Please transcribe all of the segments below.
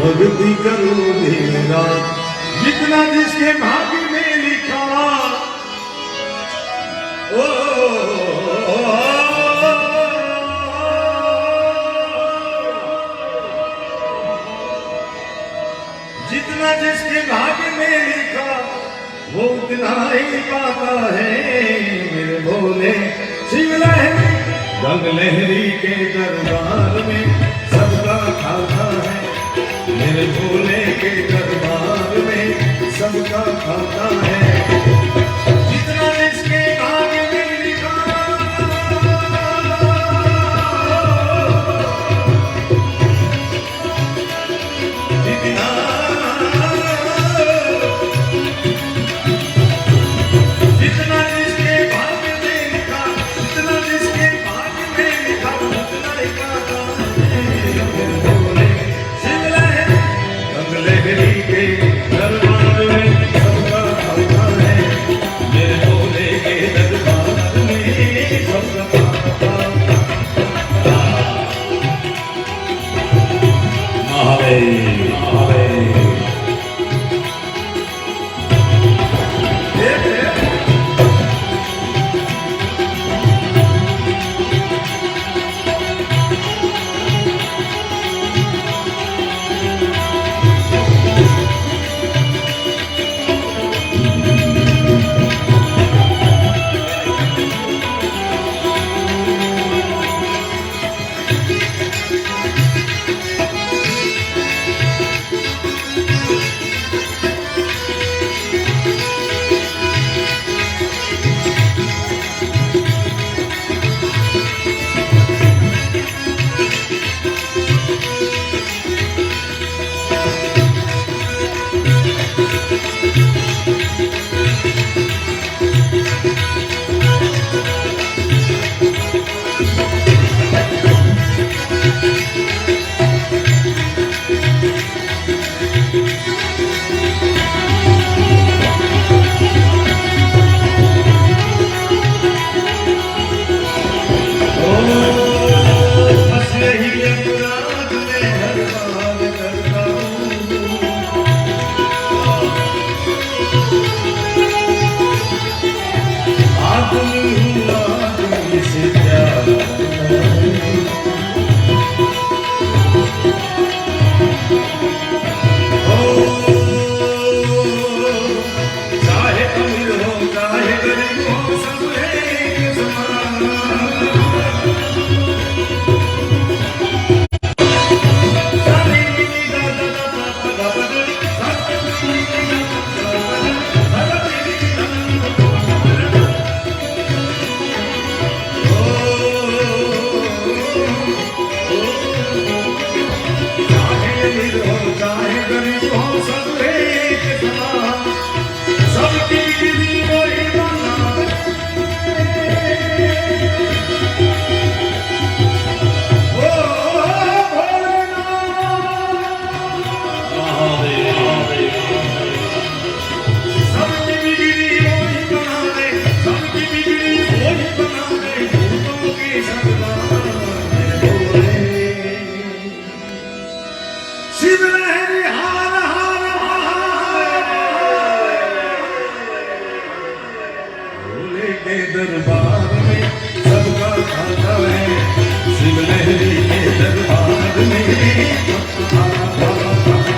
भक्ति करो दिन रात, जितना जिसके भाग्य में लिखा। ओ जितना जिसके भाग्य में लिखा वो उतना ही पाता है। मेरे भोले शिव लहरी गंग लहरी के दरबार में सबका खाता है। मेरे भोले के दरबार में सबका खाता है। जितना जिसके भाग्य में लिखा, जितना जितना जिसके भाग्य में लिखा, जितना जिसके भाग्य में लिखा उतना ही पाता है। मेरे भोले शिव लहरी गंग लहरी के दरबार में सबका खाता है। मेरे भोले के दरबार में सबका खाता है। महादेव महादेव दरबार में सबका खाता है। शिव लहरी के दरबार में सबका खाता है।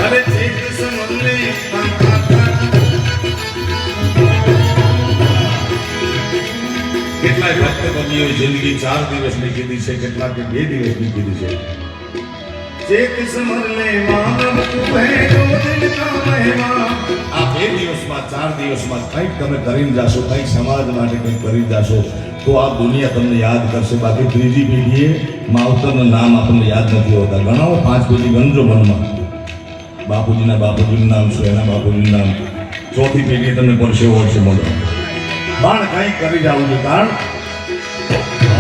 अरे चेत समझले કેટલાય ભક્ત કવિઓએ જિંદગી 4 દિવસની કીધી છે, કેટલાકે 2 દિવસની કીધી છે. ચેત સમરલે માનવ તું હે જો દિલ કા મહેમાન. આ 2 દિવસમાં 4 દિવસમાં કંઈક તમે કરીને જાશો, કંઈક સમાજ માટે કંઈક કરી જાશો તો આ દુનિયા તમને યાદ કરશે. બાકી ત્રીજી પેઢીએ માવતરનું નામ આપણને યાદ નથી હોતા. ગણાવો 5 પેઢી ગણજો મનમાં. બાપુજીના બાપુજીનું નામ શું, એના બાપુજીનું નામ. ચોથી પેઢીએ તમને પરસેવો વળશે મોઢો. પણ કંઈક કરી જાવું છે. કારણ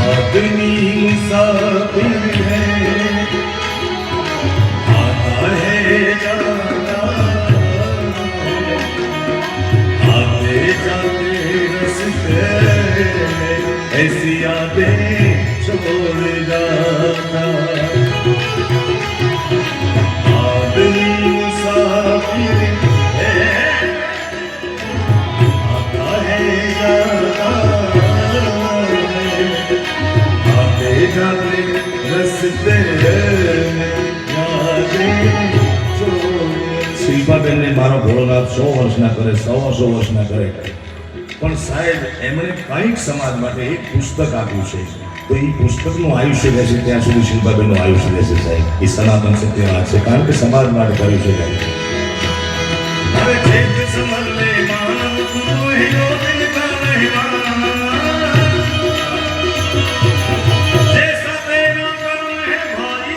આદમી મુસાફિર હૈ, आता है जाता, आते जाते रस्ते ऐसी यादें छोड़ जाता. आदमी मुसाफिर है, आता है जाता, आते जाते रस्ते શિલ્પાબેનને મારો ભોળોનાથ 100 વર્ષના કરે, 100 વર્ષના કરે, પણ સાહેબ એમણે કંઈક સમાજ માટે એક પુસ્તક આપ્યું છે. તો એ પુસ્તકનું આયુષ્ય રહેશે ત્યાં સુધી શિલ્પાબેનનું આયુષ્ય રહેશે સાહેબ. એ સનાતન સત્ય વાત છે, કારણ કે સમાજ માટે કર્યું છે કંઈક. હવે ચેત સમરલે માનવ તું હે જો દિલ કા મહેમાન. जैसा तेरा कर्म है भाई,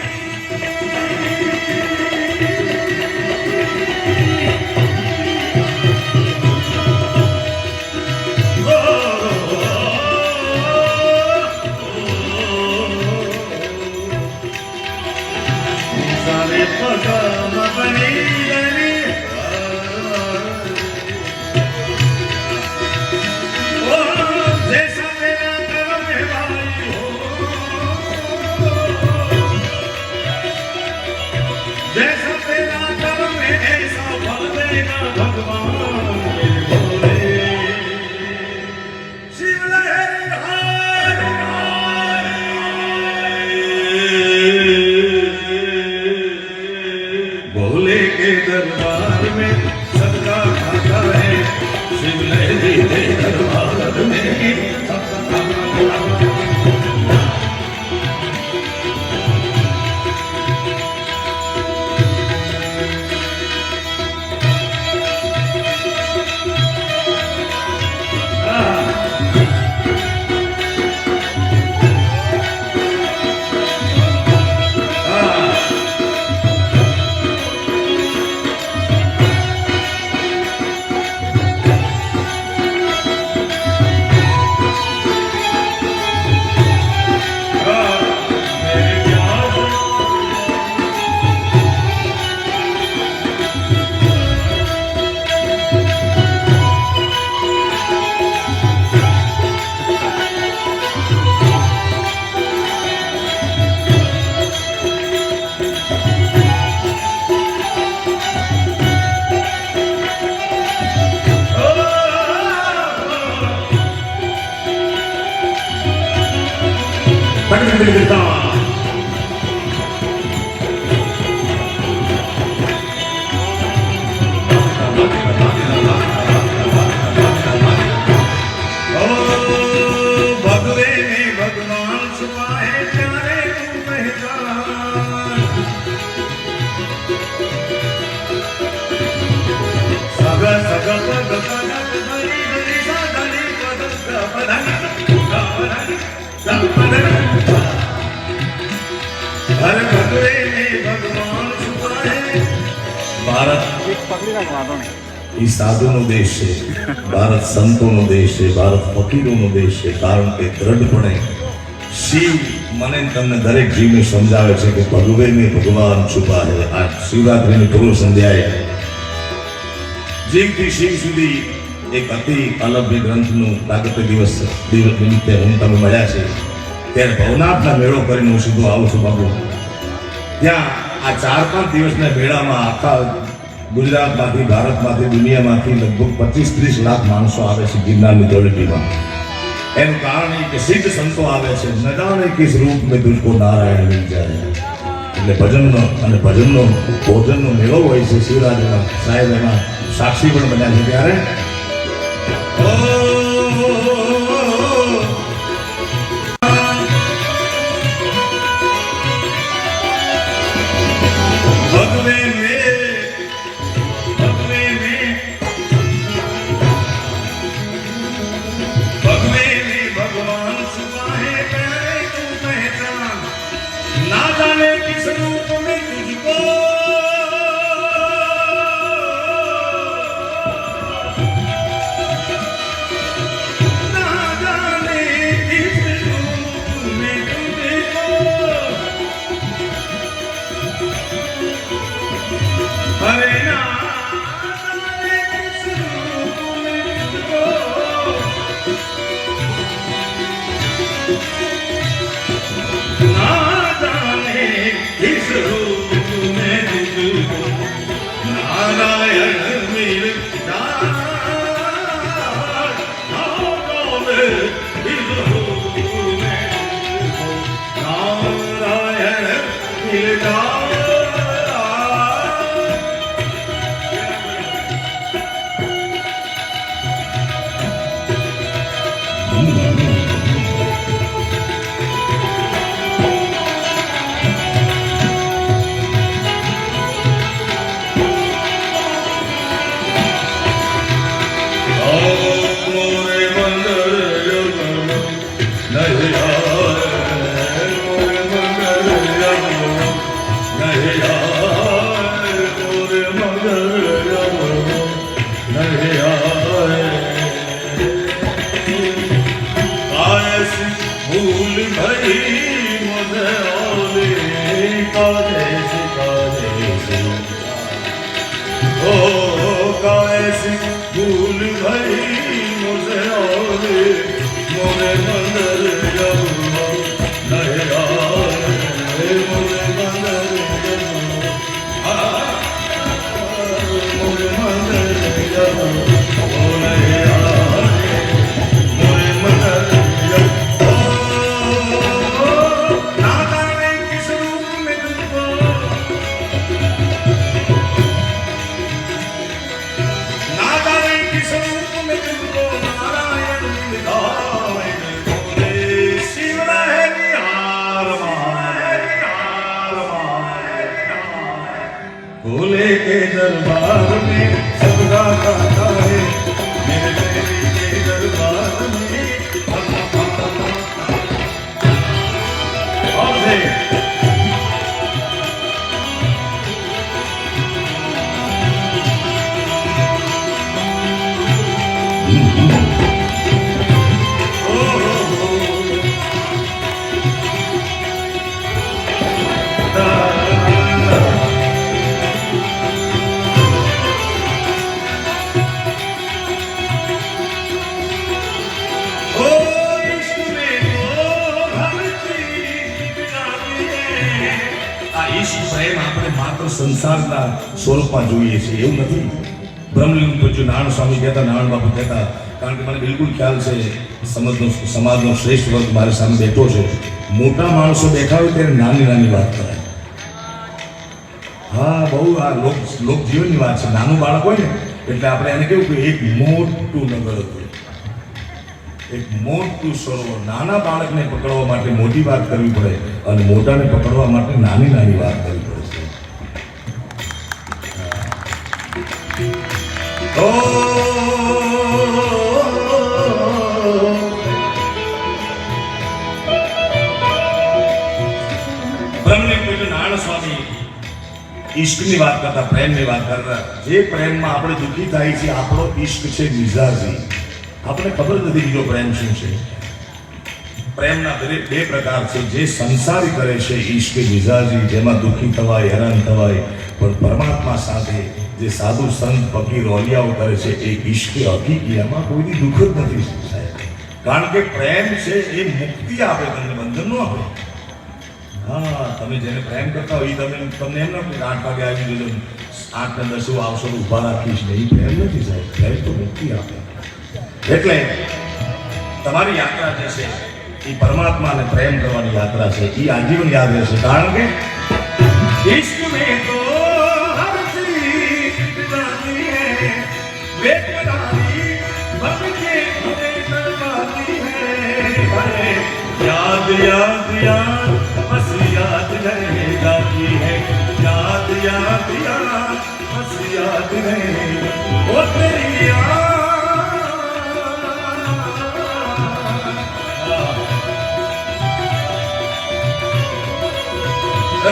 सारे पगम बनी रही. जैसा तेरा कर्म है भाई हो, जैसा तेरा कर्म है ऐसा फल देगा भगवान मेरे भोले. शिव लहरी हाय हाय, भोले के दरबार में सबका खाता है. शिव लहरी के दरबार में सबका खाता है. એ સાધુનો દેશ છે, ભારત સંતોનો દેશ છે, ભારત ફકીરોનો દેશ છે. કારણ કે દ્રઢપણે શિવ મને તમને દરેક જીવને સમજાવે છે કે ભગવે મેં ભગવાન છુપા હે. આ શિવરાત્રિની પૂર્વ સંધ્યાએ જીવથી શિવ સુધી એક અતિ અલભ્ય ગ્રંથનું પ્રાગટ્ય દિવસ નિમિત્તે હું તમે મળ્યા છે. ત્યારે ભવનાથના મેળો કરીને હું સીધો આવું છું બાબુ. ત્યાં આ 4-5 દિવસના મેળામાં આખા ગુજરાતમાંથી, ભારતમાંથી, દુનિયામાંથી લગભગ 25-30 લાખ માણસો આવે છે ગિરનારની ધરતીમાં. એનું કારણ એ કે સિદ્ધ સંતો આવે છે. ન જાણે કિસ રૂપ મેં તુझको નારાયણ મિલ જાય. એટલે ભજનનો અને ભોજનનો મેળો હોય છે. શિવરાજના સાહેબ એમાં સાક્ષી પણ બન્યા છે. ત્યારે ना जाने किस रूप में तुझको ना जाने किस रूप में तुझको अरे ना जाने किस रूप में तुझको ना इस रूप में तुझको नारायण मिल जाए। इस रूप में नारायण मिल जाए। भूल भई मुझे ओले काजैसी काजैसी ओ काजैसी भूल भई मुझे ओले मोरे मंदिर जाऊँ नहीं आए मोरे मंदिर जाऊँ मोरे मंदिर जाऊँ नहीं आए मोरे मंदिर भोले के दरबार में सबका गाता है मेरे देवी के दरबार में और से પ્રેમ આપણે માત્ર સંસારના સ્વરૂપમાં જોઈએ છીએ એવું નથી. બ્રહ્મલિંગ પૂજ્ય નારાયણ સ્વામી કહેતા, નારાયણ બાપુ કહેતા, કારણ કે મને બિલકુલ ખ્યાલ છે સમાજનો શ્રેષ્ઠ વર્ગ મારી સામે બેઠો છે. મોટા માણસો બેઠા હોય ત્યારે નાની નાની વાત કરે. હા, બહુ આ લોકજીવનની વાત છે. નાનું બાળક હોય ને એટલે આપણે એને કેવું કે એક મોટું નગર હતું, એક મોટું સરોવર. નાના બાળકને પકડવા માટે મોટી વાત કરવી પડે અને મોટાને પકડવા માટે નાની નાની વાત કરવી પડે છે. બ્રહ્મલિંગ પૂજ્ય નારાયણ સ્વામી ઈશ્કની વાત કરતા, પ્રેમની વાત કરતા. જે પ્રેમમાં આપણે દુઃખી થાય છે આપણો ઈશ્ક છે મિજાજી. આપણે ખબર નથી બીજો પ્રેમ શું છે. પ્રેમના દરેક બે પ્રકાર છે. જે સંસારી કરે છે ઈશ્ક મિજાજી, જેમાં દુઃખી થવાય, હેરાન થવાય, પણ પરમાત્મા સાથે જે સાધુ સંત ફકીર ઓલિયાઓ કરે છે એ ઈશ્ક હકીકી. એમાં કોઈની દુઃખ જ નથી સાહેબ. કારણ કે પ્રેમ છે એ મુક્તિ આપે, તમને બંધન ન આપે. હા, તમે જેને પ્રેમ કરતા હોય એ તમને એમ ન કે 8 વાગે આવી જજો, 8 ને 10 આવશો તો ઊભા રાખીશ ને, એ પ્રેમ નથી સાહેબ. પ્રેમ તો મુક્તિ આપે. એટલે તમારી યાત્રા જે છે એ પરમાત્માને પ્રેમ કરવાની યાત્રા છે, એ આજીવન યાદ રહેશે. કારણ કે इश्क में तो हर चीज दीवानी है, बेकरारी बन के हमें करवाती है. याद याद याद बस याद रह जाती है, याद याद याद बस याद रह, वो तेरी याद.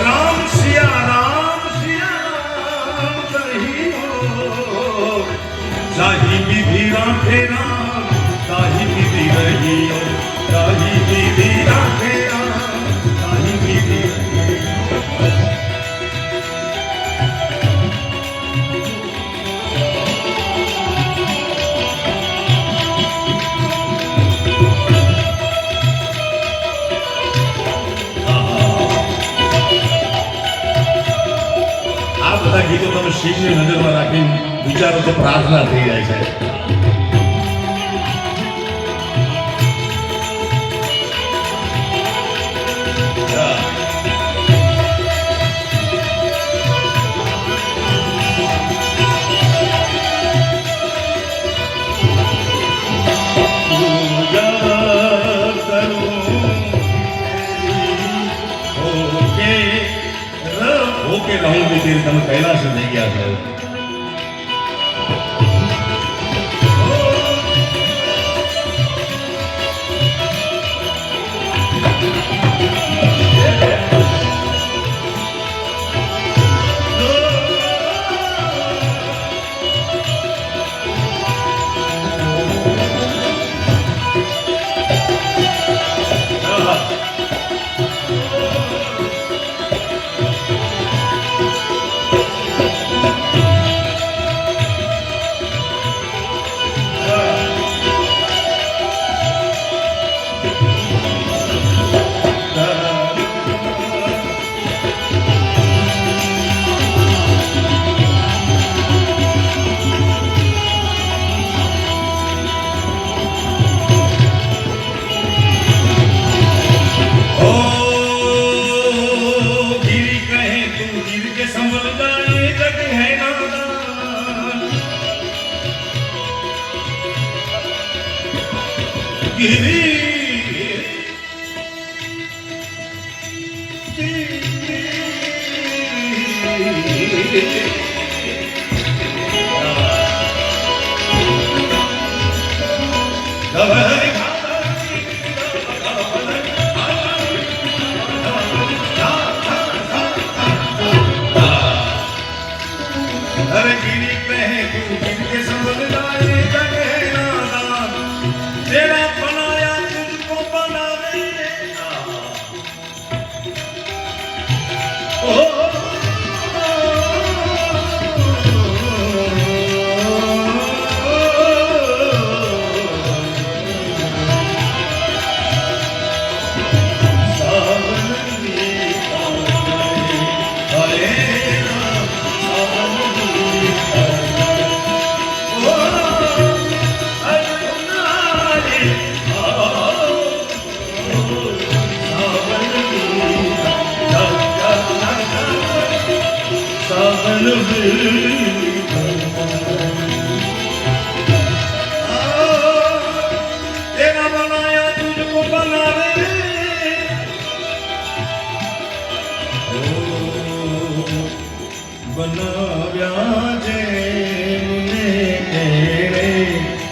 राम सिया राम कही हो, चाही विधि राखे राम, चाही विधि रही हो, चाही विधि राखे राम, चाही विधि रही हो. આ બધા ગીતો તમે શિવની નજરમાં રાખીને વિચારો તો પ્રાર્થના થઈ જાય છે. ઓકે રહુંગી તેરી, તમે કૈલાસ થઈ ગયા છો.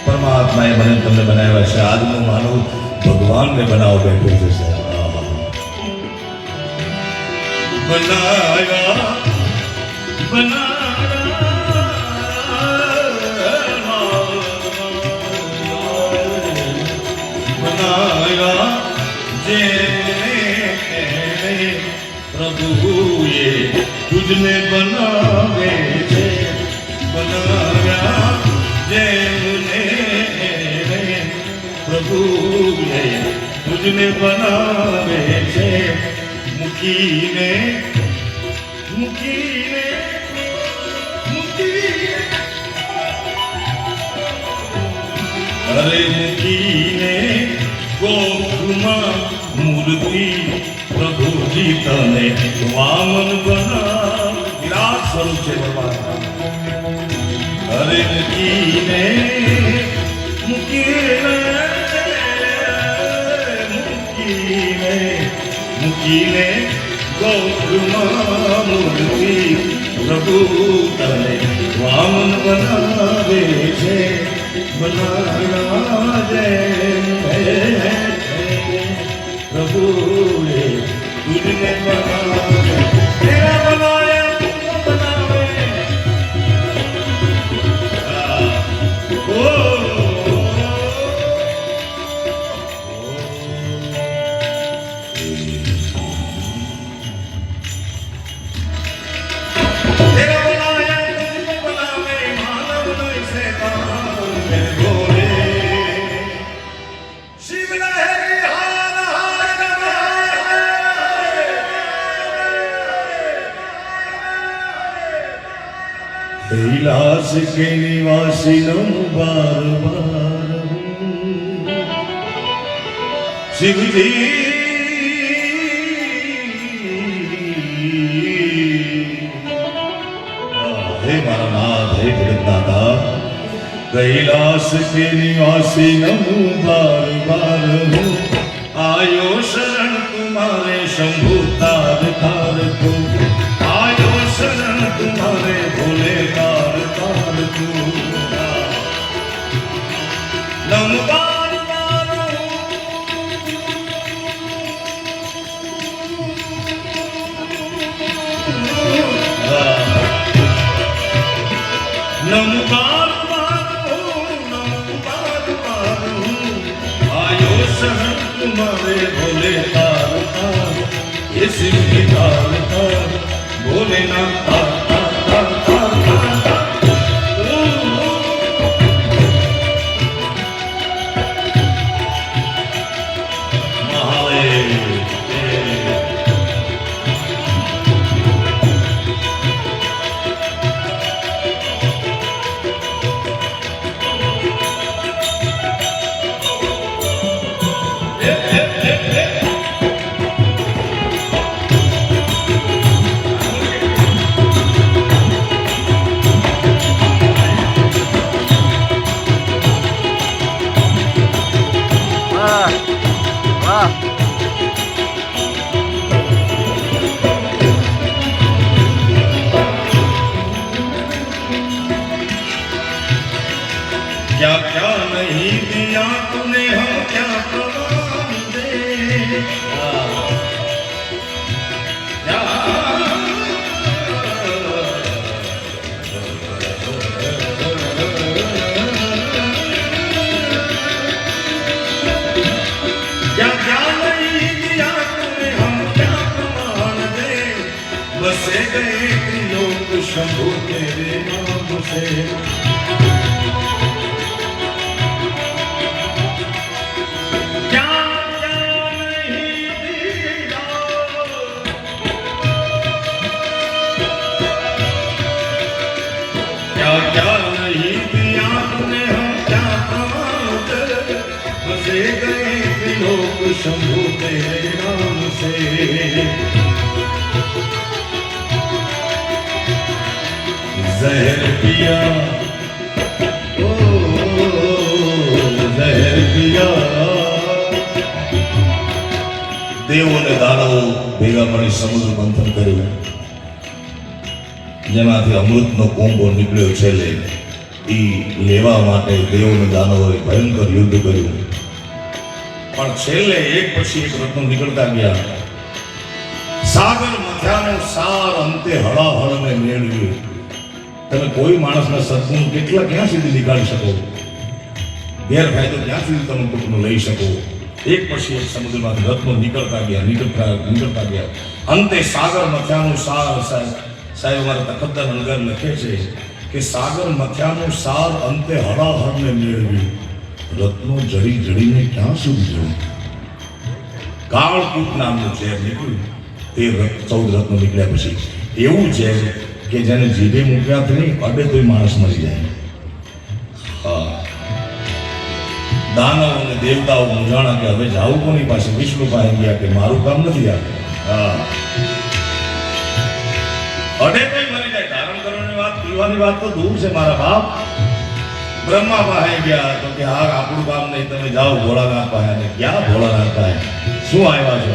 પરમાત્માએ મને તમને બનાવ્યા છે. આજનું માનવ ભગવાનને બનાવ બેઠો છે સાહેબ. બનાવ્યા બનાવ્યા જે પ્રભુએ તુજને બનાવે છે, બનાવ્યા જે प्रभु तुझने बनावे छे, મૂકીને મૂકીને મૂકીને અરે મૂકીને ગોખમાં મૂર્તિ પ્રભુજી તને વામન બનાવ વિરાટ સ્વરૂપ છે ભગવાન અરે મૂકીને મૂકીને મૂકીને મૂકીને ગોખમાં મૂર્તિ પ્રભુ તને વામન બનાવે છે બનાના જય प्रभु ने तुझने बनाया तेरा बनाया तुझको बनावे तेरा बनाया तुझको बनावे मानव नहीं से मेरे भोले शिव लहरी कैलाश के निवासी नम बार बार शिव जी हे मारा नाथ हे जगन्नाथा कैलाश के निवासी नम बार बार आयो शरण तुम्हारे शंभु तार तार को आयो शरण तुम्हारे भोले तार तार को नम बार बार नम बार बार आयो शरण तुम्हारे भोले तार तार ये शिव की तार तार भोलेनाथ तार तार तार तार तार महादेव क्या क्या नहीं दिया तूने हम क्या प्रमाण दे क्या क्या नहीं दिया तूने हम क्या प्रमाण दे बसे गए लोग शंभु तेरे नाम से क्या नहीं दिया तूने हम क्या प्रमाण दे बसे गए लोग शंभु तेरे नाम से जहर पिया ओ जहर पिया देवों ने दानवो ભેગા મળી સમુદ્ર મંથન કર્યું જેમાંથી અમૃતનો કુંભો નીકળ્યો છેલ્લે એ લેવા માટે દેવોને દાનવોએ ભયંકર યુદ્ધ કર્યું પણ છેલ્લે એક પછી એક રત્નો નીકળતા ગયા સાગર મથ્યાનો સાર અંતે હળાહળને મેળવ્યું તમે કોઈ માણસના સદગુણ ક્યાં સુધી નીકાળી શકો ગેરફાયદો ક્યાં સુધી તમે ટૂંકનો લઈ શકો એક પછી એક સમુદ્રમાંથી રત્નો નીકળતા ગયા અંતે સાગર મથ્યાનું સાર સાહેબ અમારા તખતદાર અલગર લખે છે કે સાગર મથ્યાનું સાર અંતે હળાહળને મેળવ્યું રત્નો જડીને ક્યાં સુધી જવું કાળકૂટ નામનું ઝેર નીકળ્યું 14 રત્નો નીકળ્યા પછી એવું છે કે જેને જીભે મૂક્યાથી નહીં અડે તોય માણસ મરી જાય. હા, દાનવ અને દેવતાઓ મૂંઝાણા કે હવે જાવું કોની પાસે? વિષ્ણુ પાસે ગયા કે મારું કામ નથી આ. હા, અડે તોય મરી જાય. ધારણ કરવાની વાત, પીવાની વાત તો દૂર છે મારા બાપ. બ્રહ્મા પાસે ગયા તો કે હા આપણું કામ નહીં, તમે જાઓ ભોળાનાથ પાસે. અને ક્યાં ભોળાનાથ પાસે? શું આવ્યા છો?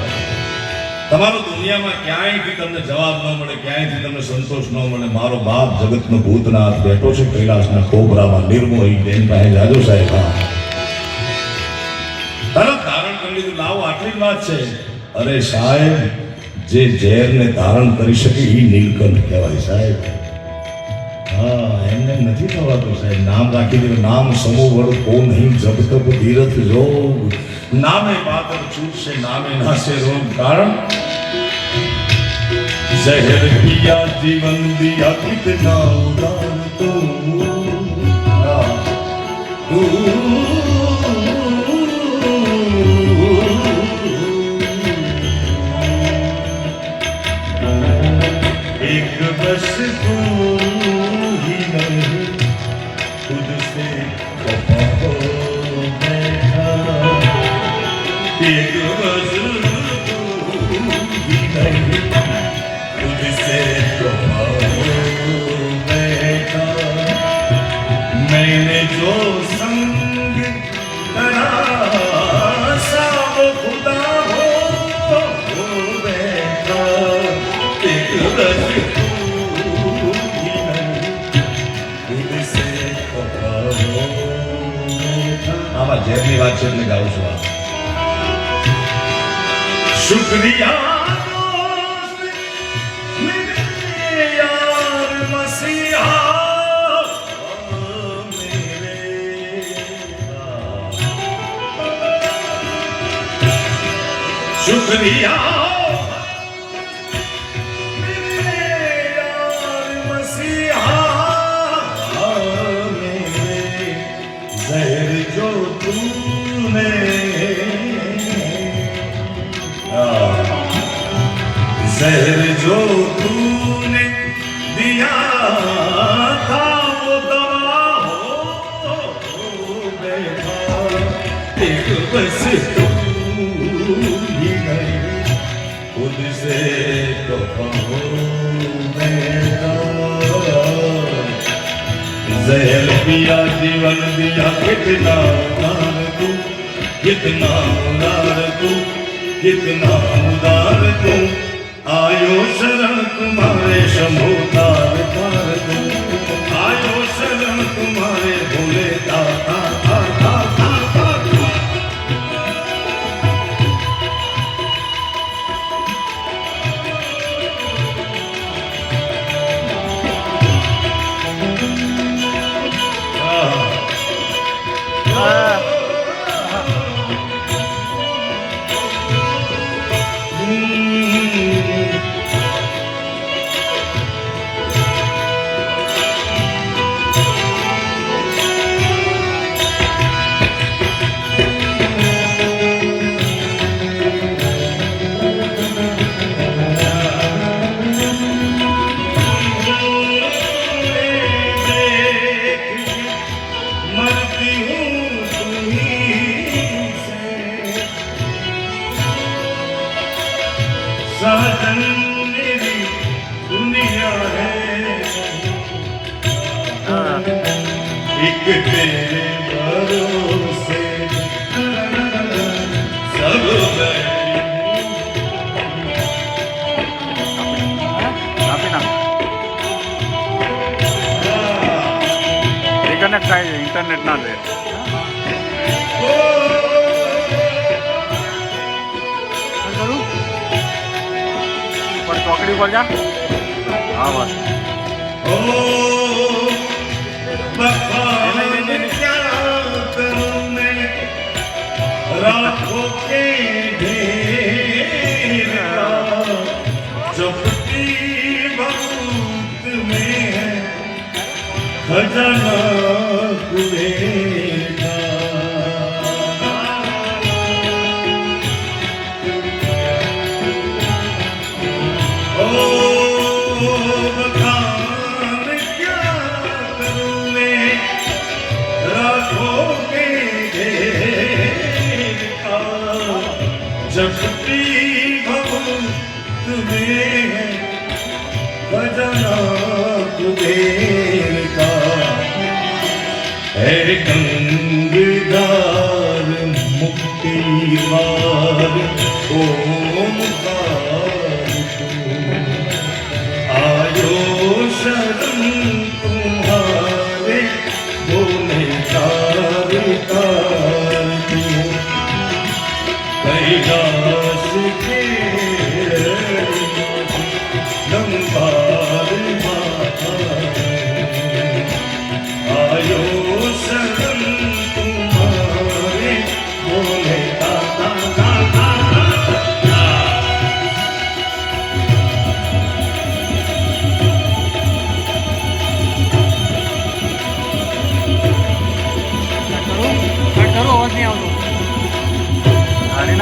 તમારો દુનિયામાં ક્યાંયથી તમને જવાબ ન મળે, ક્યાંયથી તમને સંતોષ ન મળે. મારો બાપ જગતનો ભૂતનાથ બેઠો છે કૈલાસના કોબરામાં નિર્મોહી બેન પાસે જાજો સાહેબ. હા, તરત ધારણ કરી લીધું. લાવો આટલી જ વાત છે. અરે સાહેબ, જે ઝેરને ધારણ કરી શકે એ નીલકંઠ કહેવાય સાહેબ. હા, એમને નથી થવાતું સાહેબ. નામ રાખી દીધું. નામ સમૂહ વડ કો નહીં જબ તબ ધીરથ જોગ, નામે પાતર છૂટશે નામે નાશે રોગ. કારણ ઝહેર પિયા જીવન દિયા કિતના ઉદાર તો एक बस तू ही नहीं खुद से वफा हो बैठा, एक बस तू ही नहीं खुद से वफा हो बैठा, मैंने जो संग करा सब खुदा हो बैठा, एक बस આમાં ઝેરની વાત છે એટલે ગાઉં છું. આ શુક્રિયા દોસ્ત મેરે યાર મસીહા મેરે, શુક્રિયા ज़हर जो तूने दिया था वो दवा हो बैठा, एक बस तू ही नहीं खुद से वफा हो बैठा, ज़हर पिया जीवन दिया कितना उदार तू, कितना उदार तू, कितना उदार तू, आयो शरण तुम्हारे शंभो तार तार तू, आयो शरण तुम्हारे भोले दाता तार तार तार तार। साजन मेरी दुनिया है एक तेरे भरोसे सब रिकनेक्ट થાય ઇન્ટરનેટ ના દે पर ચોકડી પર જા. હા બસ रातों के ढेर चपटी बहुत में खजाना कुबेरा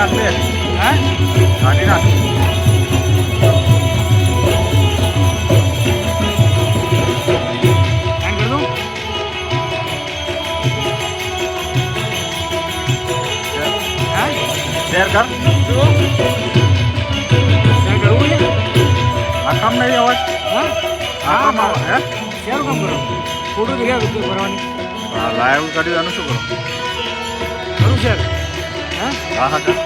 નાખ લે હે કાઢી નાખ એમ કરી દઉં હે શેર કર શેર કરવું છે આ કામ નહીં અવાજ હા આ કામ આવે હે શેર કામ કરો થોડું જગ્યા રૂપિયા ભરવાની લાઈવ કાઢી આનું શું કરો ખરું શેર હા હા હા કર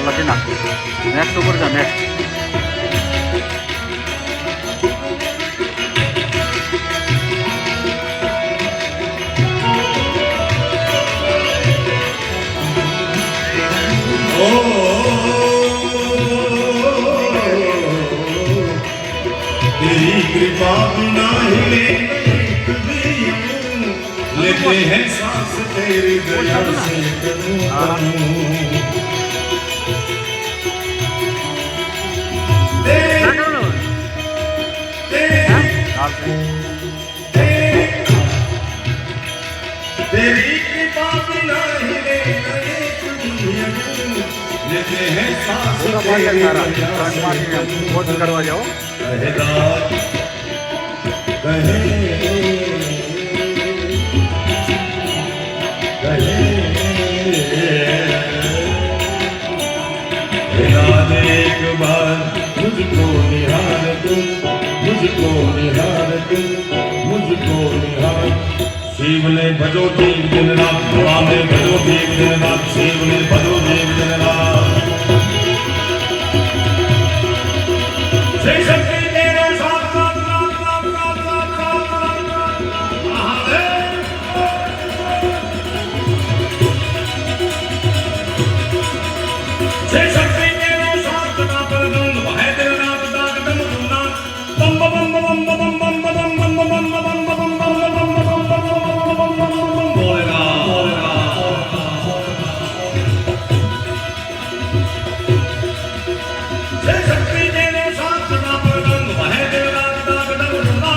લખી નાખ નેક્સ્ટ ઉપર જા નેક્સ્ટ तेरी कृपा बिना हिले लेते हैं सांस तेरी दया से करूं तेरी कृपा बिना हिले लेते हैं सांस तेरी दया से वोट करवा जाओ एक बार मुझको निहार तू मुझको निहार तू मुझको निहार शिव ने भजो देव दिन रात हवा में भजो देव दिन रात शिव ने भजो देव दिन रात जय शक्ति तेरे साथ जय शक्ति तेरे साथ ना परगंग वह तेरे नाथ दाग दम दुना बम बम बम बम बम बम बम बम बम बम बम बम बोलेगा जय शक्ति तेरे साथ ना परगंग वह तेरे नाथ दाग दम दुना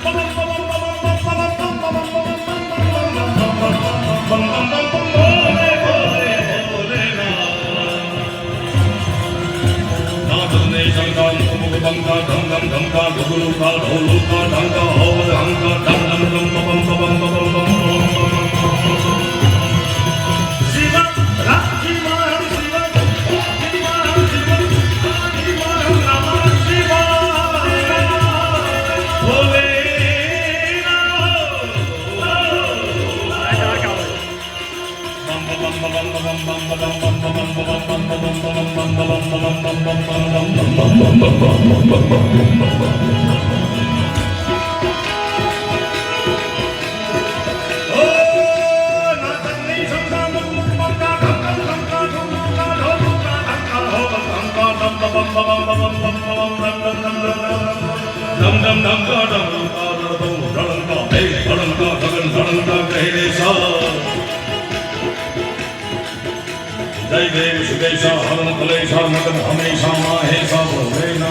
बम बम बम बम बम बम बम बंका धम धम धम का गुरु का ढोलू का ढंका हो हंका धम धम धम बम बम बम बम शिव शिव शिव शिव भोले dum dum dum ka dum ka dum dum ka hey dum ka dum ka कहने सा जय देव सुदेशा हरण कलेशा मगन हमेशा माहेशा भवेना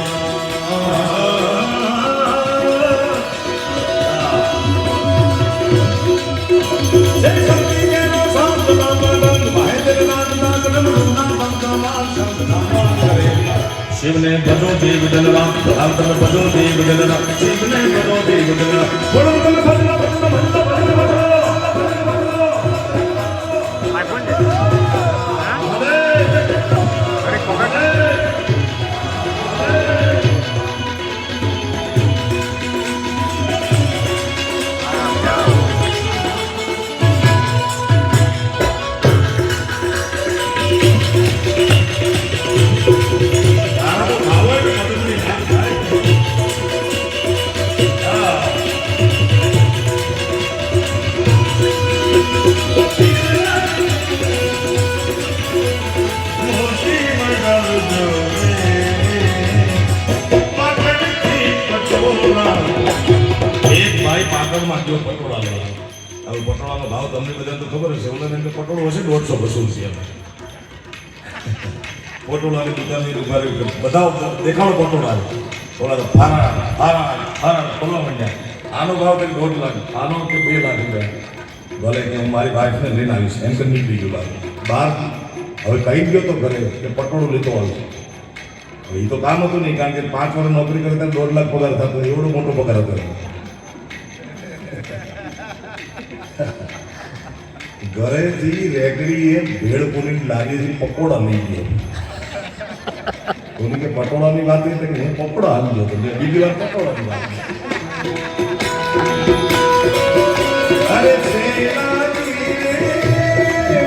जय शक्ति के नो साथ नाम नाम महेंद्र नाथ नाथ नम नाम बंका मान शब्द नाम करेगा शिव ने भजो देव जनरा भारत में भजो देव जनरा शिव ने भजो देव जनरा बोलो बोलो भजो भजो भजो भजो આઈફોન છે હા અરે કોકટ પાટણમાં ગયો પટોળા લેવા. હવે પટોળાનો ભાવ તમને બધાને તો ખબર હશે. ઓલા પટોળો હશે 150 વસૂલ છે અમે. પટોળાની દુકાનની ઉભા રહી બધા દેખાડો પટોળા. ઓલા ફારા બોલવા માંડ્યા. આનો ભાવ કંઈક 1.5 લાખ, આનો કે 2 લાખ રૂપિયા. ભલે કે હું મારી વાઈફને લઈને આવીશ એમ કે નીકળી ગયો બહાર. હવે કહી ગયો તો ઘરે કે પટોળું લેતો આવશે. હવે એ તો કામ હતું નહીં, કારણ કે 5 વર્ષ નોકરી કરતા 1.5 લાખ પગાર થતો, એવડો મોટો પગાર હતો. ઘરેથી રેગડીએ ભેળ પૂરીને લારીથી પકોડા લઈ ગયો. કોની કે પટોળાની વાત એટલે કે હું પકોડા આવી ગયો હતો, બીજી વાર પટોળાની વાત. અરે સેનાની રે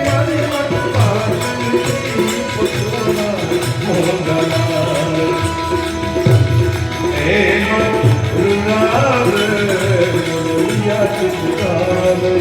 મારી મારી પટોળા મોગલા એ મરુરાવ રોયા ચુકાવ્યો.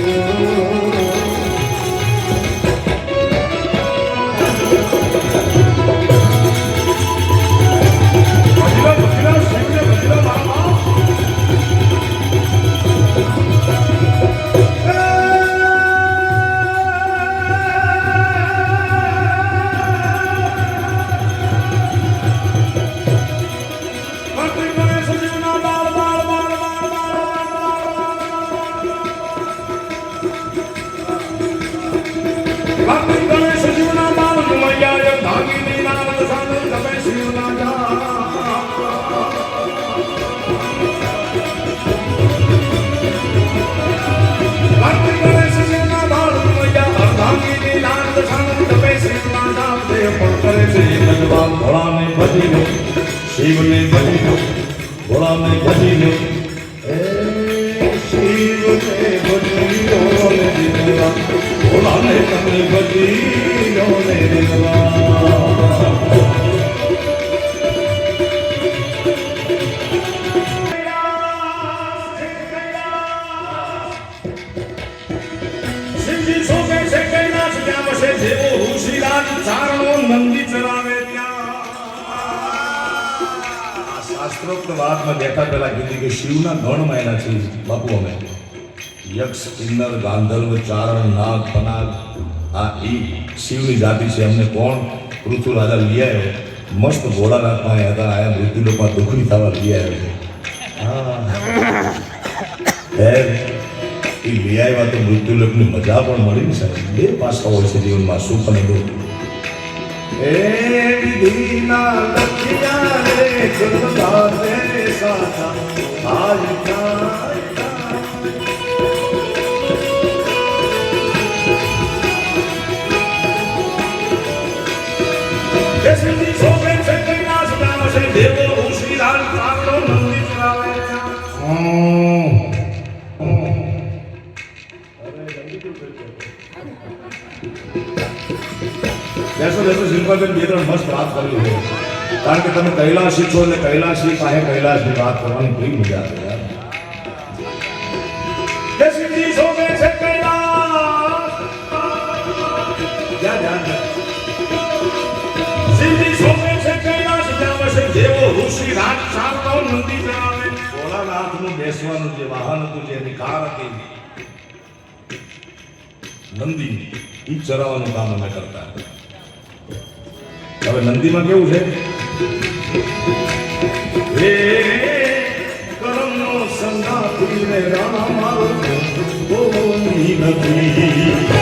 શિવને ભજીનો ભોળાને ભજીનો એ શિવને ભજીનો ને દીવા ભોળાને તમે ભજીનો ને દીવા. શિવજી શોભે છે કૈલાસ ત્યાં વસે જેવો ઋષિરાજ ચારણો નંદી ચરાવે શાસ્ત્રોક્ત વાતમાં બેઠા પહેલા કીધી કે શિવના ગણમાં એના છે બાપુ. અમે યક્ષ, કિન્નર, ગાંધર્વ, ચારણ, નાગ, પનાગ, આ એ શિવની જાતિ છે. અમને કોણ પૃથ્વી રાજા લઈ આવ્યો, મસ્ત ભોળાનાથમાં હતા, આયા મૃત્યુલોકમાં દુઃખી થવા લઈ આવ્યો છે. એ લઈ આવ્યા તો મૃત્યુલોકની મજા પણ મળી ને સાહેબ. બે પાસા હોય છે જીવનમાં, સુખ અને દુઃખ. એ વિધિના લખિયા રે ગુરદા રે સાચા આજના શિવજી શોભે છે કૈલાસ ત્યાં વસે જેવો ઋષિરાજ ચારણો નંદી ચરાવે. બેસો બેસો શિલ્પાબેન, 2-3 મસ્ત વાત કરવી છે, કારણ કે તમે કૈલાસી છો એટલે કૈલાસી પાસે કૈલાસની વાત કરવાની બધી મજા આવે યાર. શિવજી શોભે છે કૈલાસ શિવજી શોભે છે કૈલાસ ત્યાં વસે જેવો ઋષિરાજ ચારણો નંદી ચરાવે. ભોળાનાથનું બેસવાનું જે વાહન હતું, જે એની કાર હતી નંદી, એ ચરાવવાનું કામ અમે કરતા. હવે નંદીમાં કેવું છે, હે કરમનો સંગાતી રે રાણા મારો બોલી નથી.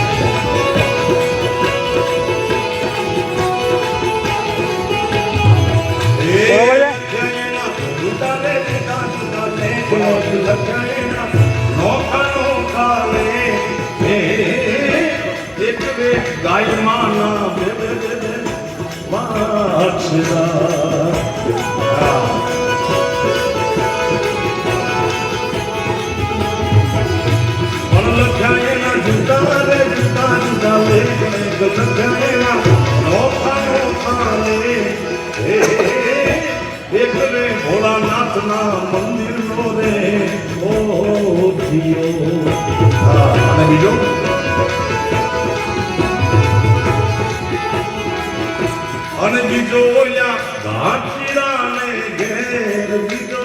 ગાય માના લખ્યા જુદા રે જુદા જુદા લખ્યા નોખા નોખા રે ભોળાનાથના મંદિર નો રે ઓ અને બીજો અને બીજો ઘાટીરાને ઘેર, બીજો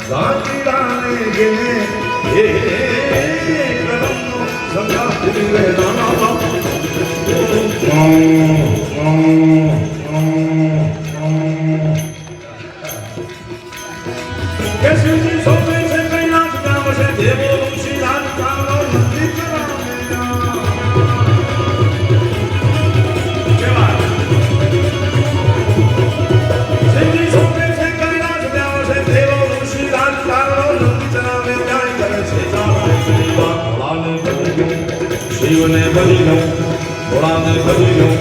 ઘાટીરાને ઘેર એ કરમનો સંગાતી રે નાના શિવજી શોભે છે કૈલાસ ત્યાં વસે જેવો ઋષિરાજ ચારણો નંદી ચરાવે. શિવને ભજી લઉં ભોળાને ભજી લઉં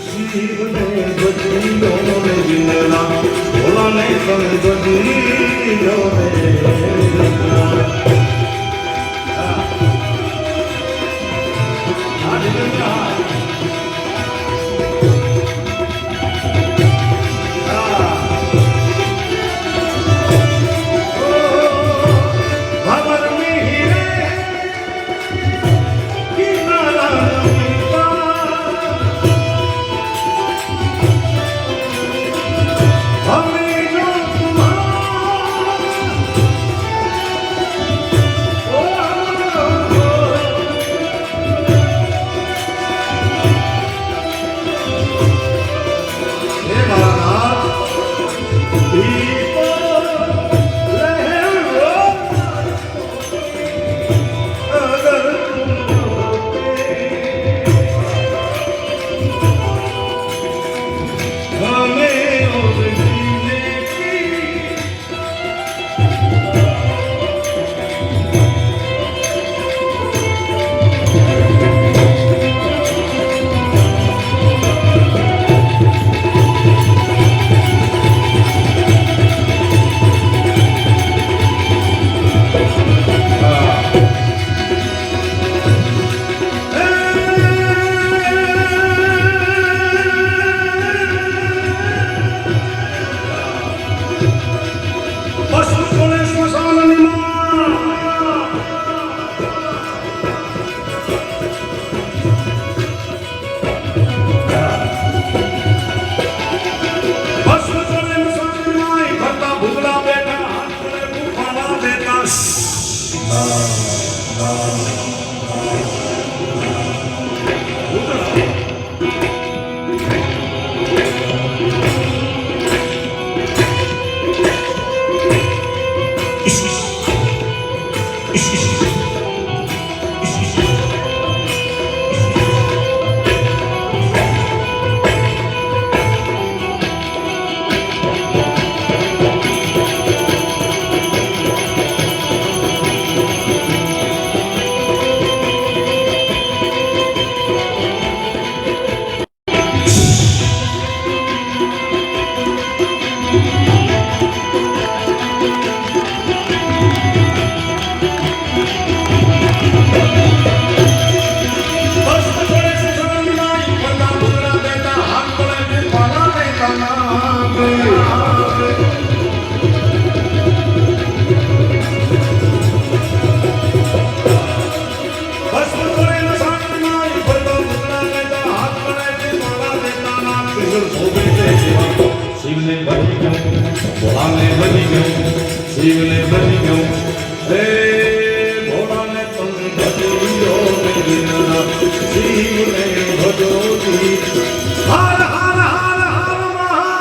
શિવને ભજી લો રે જીનલા ભોળાને તમે ભજી લો રે જીનલા શિવને ભજી ગયું ભોળાને ભજી ગયું શિવને ભજી ગયું હે ભોળાને પણ ભજો શિવને ભજો હર હર હર હર મહાદેવ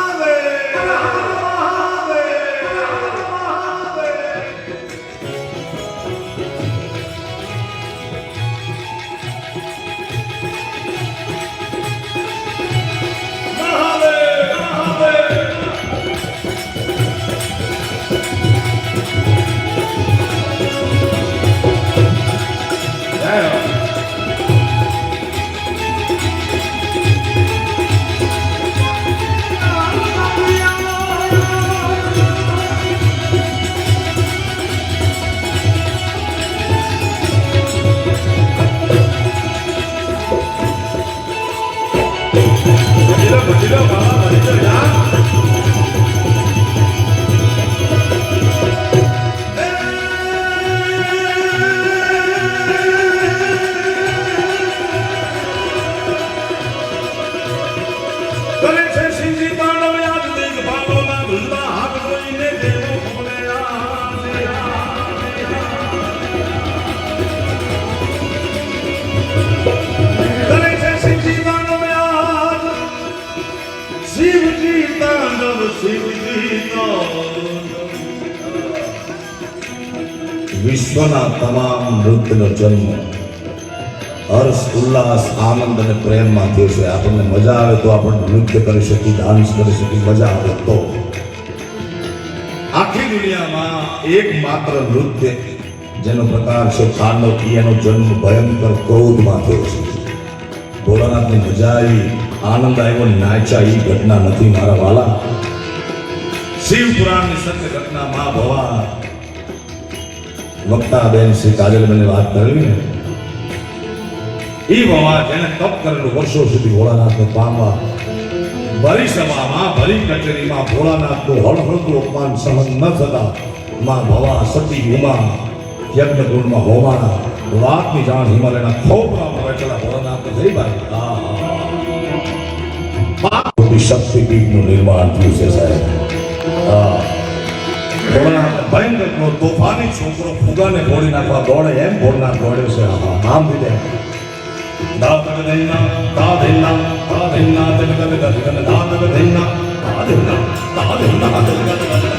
વિશ્વના તમામ નૃત્યનો જન્મ હર્ષ ઉલ્લાસ આનંદ અને પ્રેમમાં થયો છે. આપણને મજા આવે તો આપણે નૃત્ય કરી શકીએ, ડાન્સ કરી શકીએ, મજા આવે તો. આખી દુનિયામાં એકમાત્ર નૃત્ય જેનો પ્રકાર છે તાંડવ, એનો જન્મ ભયંકર ક્રોધમાં થયો છે. ભોળાનાથની મજા આવી, આનંદ આવ્યો, નાચ્યા, એ ઘટના નથી મારા વાલા. શિવ પુરાણની સત્ય ઘટના માં ભવા વક્તા બેન શ્રી કાજલબેને વાત કરેલી ને, એ ભવા જેને તપ કરેલું વર્ષો સુધી ભોળાનાથને પામવા, ભરી સભામાં ભરી કચેરીમાં ભોળાનાથનું હળહળતું અપમાન સહન ન થતા માં ભવા સતી ઉમા યજ્ઞકુંડમાં હોમાણા વાતની જાણ હિમાલયના ખોપરામાં બેઠેલા ભોળાનાથને થઈ ભાઈ શક્તિપીઠનું નિર્માણ થયું છે સાહેબ. ભોળાનાથ ભયંકર તોફાની છોકરો ફુગાને ફોડી નાખવા દોડે એમ ભોળાનાથ દોડ્યો છે. આમ રીતે દાદગદેના દાદેના દાદેના દગદગદગદ દાદગદેના દાદેના દાદેના દગદગદગદ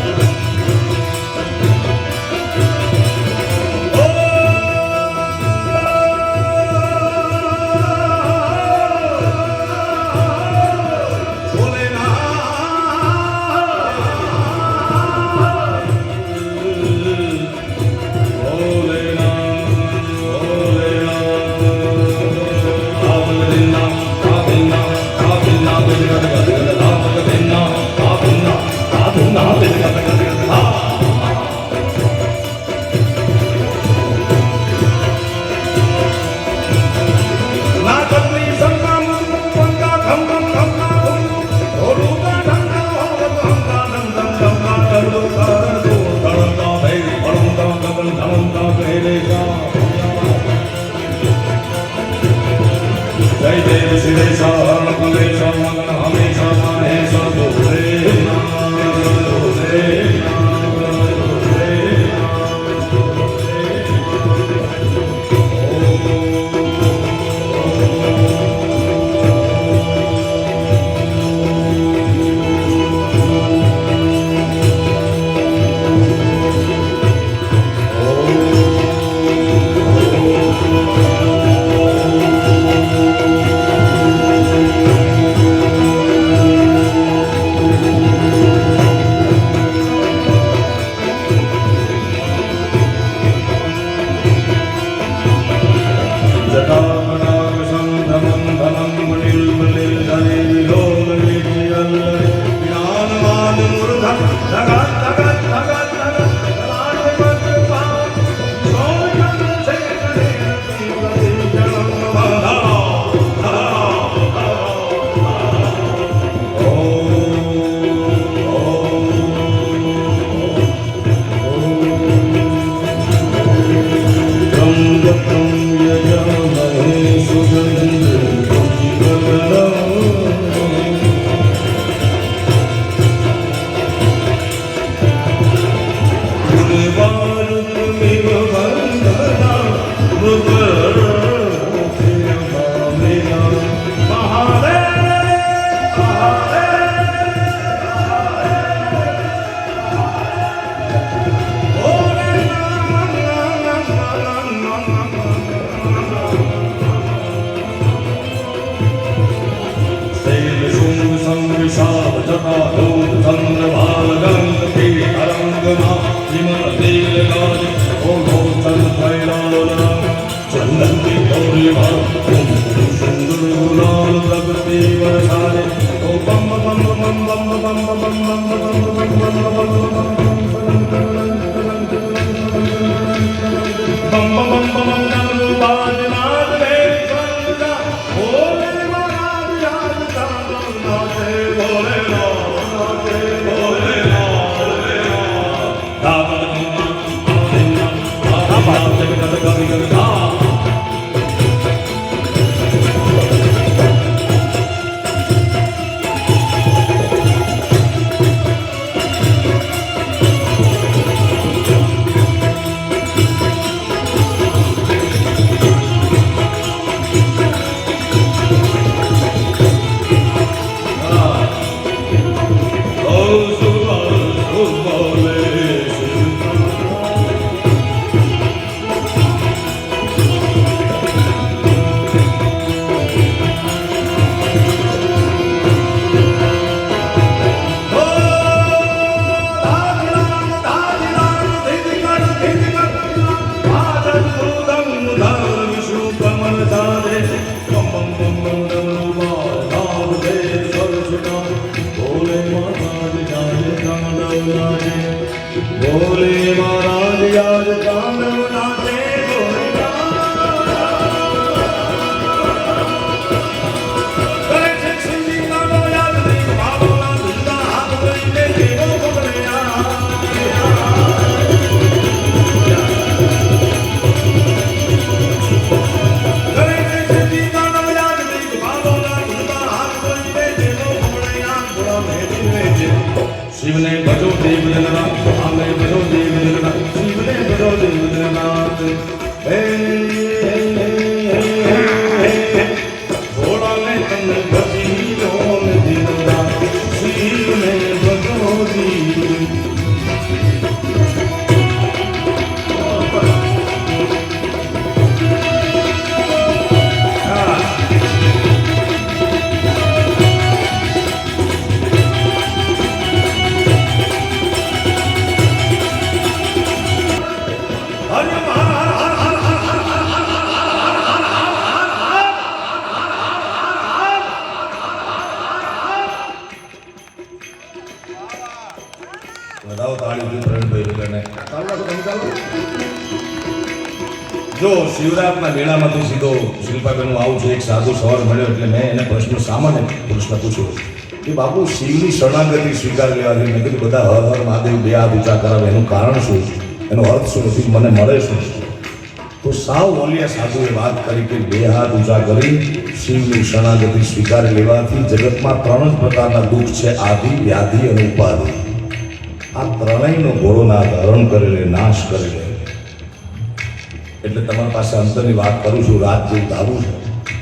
શિવને ભજો દેવ જગન્નાથ અમે ભજો દેવ જગન્નાથ શિવને ભજો દેવ જગન્નાથ હે ભોળાને તમને ભજી લો ને દિલદાર શિવને ભજો દેવ વધાવો તાળીથી પ્રવીણભાઈ વગરને. જો શિવરાતના મેળામાંથી સીધો શિલ્પાબેન હું આવું છું, એક સાધુ સવાર મળ્યો એટલે મેં એને પ્રશ્ન સામાન્ય પ્રશ્ન પૂછ્યો કે બાપુ શિવની શરણાગતિ સ્વીકાર લેવાથી મેં કીધું બધા હર હર મહાદેવ બે હાથ ઊંચા કરાવે એનું કારણ શું, એનો અર્થ શું નથી, મને મળે શું? તો સાવ ઓલિયા સાધુએ વાત કરી કે બે હાથ ઊંચા કરી શિવની શરણાગતિ સ્વીકારી લેવાથી જગતમાં 3 જ પ્રકારના દુઃખ છે, આદિ વ્યાધિ અને ઉપાધિ. આ ત્રણેયનો ઘોડોના હરણ કરી લે, નાશ કરી લે. એટલે તમારી પાસે અંતરની વાત કરું છું, રાત જેવું ધારું છે,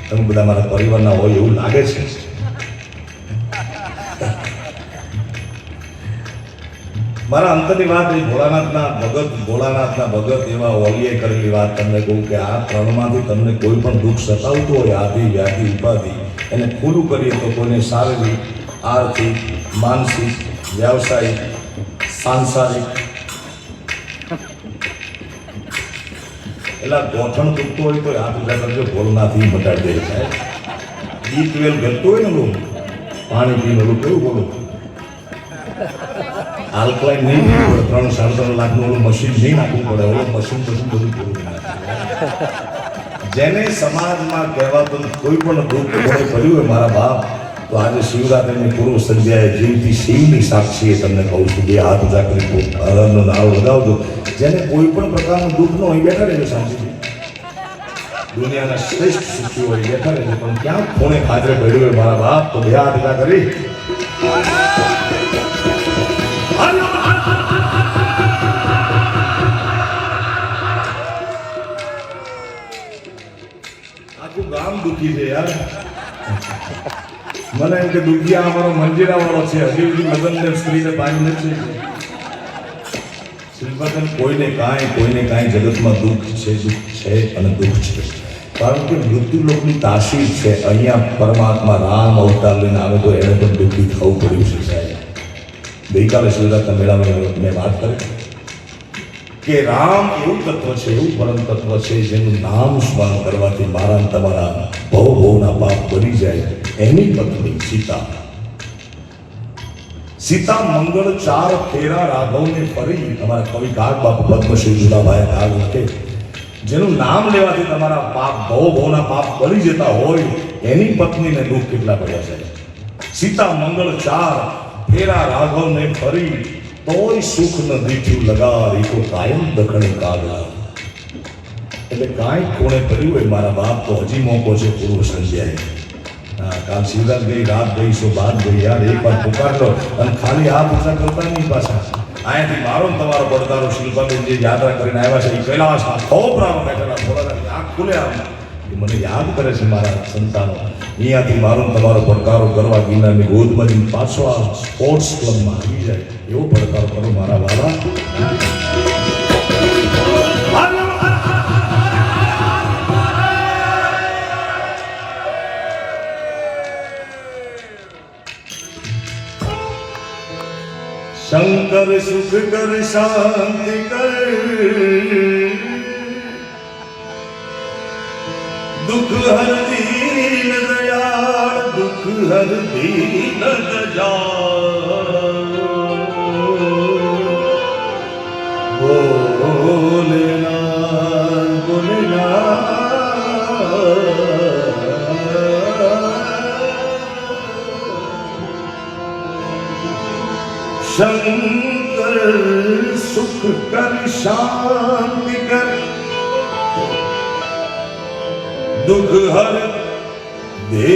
તમે બધા મારા પરિવારના હોય એવું લાગે છે. મારા અંતરની વાત એ ભોળાનાથના ભગત એવા ઓલિયે કરેલી વાત તમને કહું કે આ ત્રણમાંથી તમને કોઈ પણ દુઃખ સતાવતું હોય, આદિ વ્યાધિ ઉપાધિ, એને ખુલ્લું કરીએ તો કોઈને શારીરિક, આર્થિક, માનસિક, વ્યાવસાયિક, સાંસારિક એટલે ગોઠણ તૂટતું હોય તો હાથ ઉભા કરજો, ભોળનાથી મટાડી દે. B12 ઘટતું હોય ને ઓલું પાણી પીને ઓલું કેવું બોલું આલ્કલાઇન નહીં પડે, 3-3.5 લાખનું ઓલું મશીન નહીં નાખવું પડે, ઓલું મશીન બધું પૂરું નાખે. જેને સમાજમાં કહેવાતું કોઈ પણ દુઃખ પડ્યું હોય મારા બાપ, તો આજે શિવરાત્રિની પૂર્વ સંધ્યાએ જીવતી શિવની સાક્ષીએ તમને કહું છું, બે હાથ ઊંચા કરી હરણનો નારો લગાવજો. જેને કોઈ પણ પ્રકારનું દુઃખ ન હોય બેઠા રહેજો શાંતિથી, દુનિયાના શ્રેષ્ઠ સુખી હોય બેઠા રહેજો, પણ ક્યાં ખૂણે ખાતરે પડ્યું હોય મારા બાપ, તો બે હાથ ઊંચા કરી આખું ગામ દુઃખી છે યાર. મને એમ કે દુધિયા અમારો મંજીરા વાળો છે, હજી સુધી લગ્નને સ્ત્રીને પાણી નથી. શિલ્પાબેન કોઈને કાંઈ જગતમાં દુઃખ છે અને દુઃખ છે, કારણ કે મૃત્યુલોકની તાસીર છે. અહીંયા પરમાત્મા રામ અવતાર લઈને આવે તો એને પણ દુઃખી થવું પડ્યું છે સાહેબ. ગઈકાલે શિવરાત્રિના મેળામાં મેં વાત કરી કે રામ એવું તત્વ છે, એવું પરમ તત્વ છે જેનું નામ સ્મરણ કરવાથી મારા અને તમારા ભવના પાપ બની જાય. એની પત્ની સીતા મંગળ 4 ફેરા રાઘવને ફરી. અમારા કવિ કાગ બાપુ પદ્મશ્રી જુદાભાઈ કાગ લખે, જેનું નામ લેવાથી તમારા પાપ ભવના પાપ બળી જતા હોય, એની પત્નીને દુઃખ કેટલા પડ્યા છે. સીતા મંગળ 4 ફેરા રાઘવને ફરી, તોય સુખ ન દીઠ્યું લગાર, એ તો કાયમ દખણે કાગડા. એટલે કાંઈ કોણે કર્યું હોય મારા બાપ, તો હજી મોકો છે પૂર્વ સંધ્યાએ. કાલ શિવરાત ગઈ, રાત ગઈ, બાદ ગઈ યાર, એક વાર પુકાર લો અને ખાલી હાથ ઊંચા કરતા નહીં પાછા. અહીંયાથી મારો ને તમારો પડકારો શિલ્પાબેન જે યાત્રા કરીને આવ્યા છે, એ કૈલાસ ખોપરામાં બેઠેલા ભોળાનાથની આંખ ખુલે આમ, એ મને યાદ કરે છે મારા સંતાનો. અહીંયાથી મારો ને તમારો પડકારો કરવા ગિરનારની ગોદમાં પાછો આ સ્પોર્ટ્સ ક્લબમાં આવી જાય, એવો પડકારો કરો મારા વાલા. શંકર સુખ કર શાંતિ કર, દુઃખ હર દીન દયાળ, દુઃખ હર દીન દયાળ. ભોલેનાથ શંકર સુખ કર શાંતિ કર, દુઃખ હર દે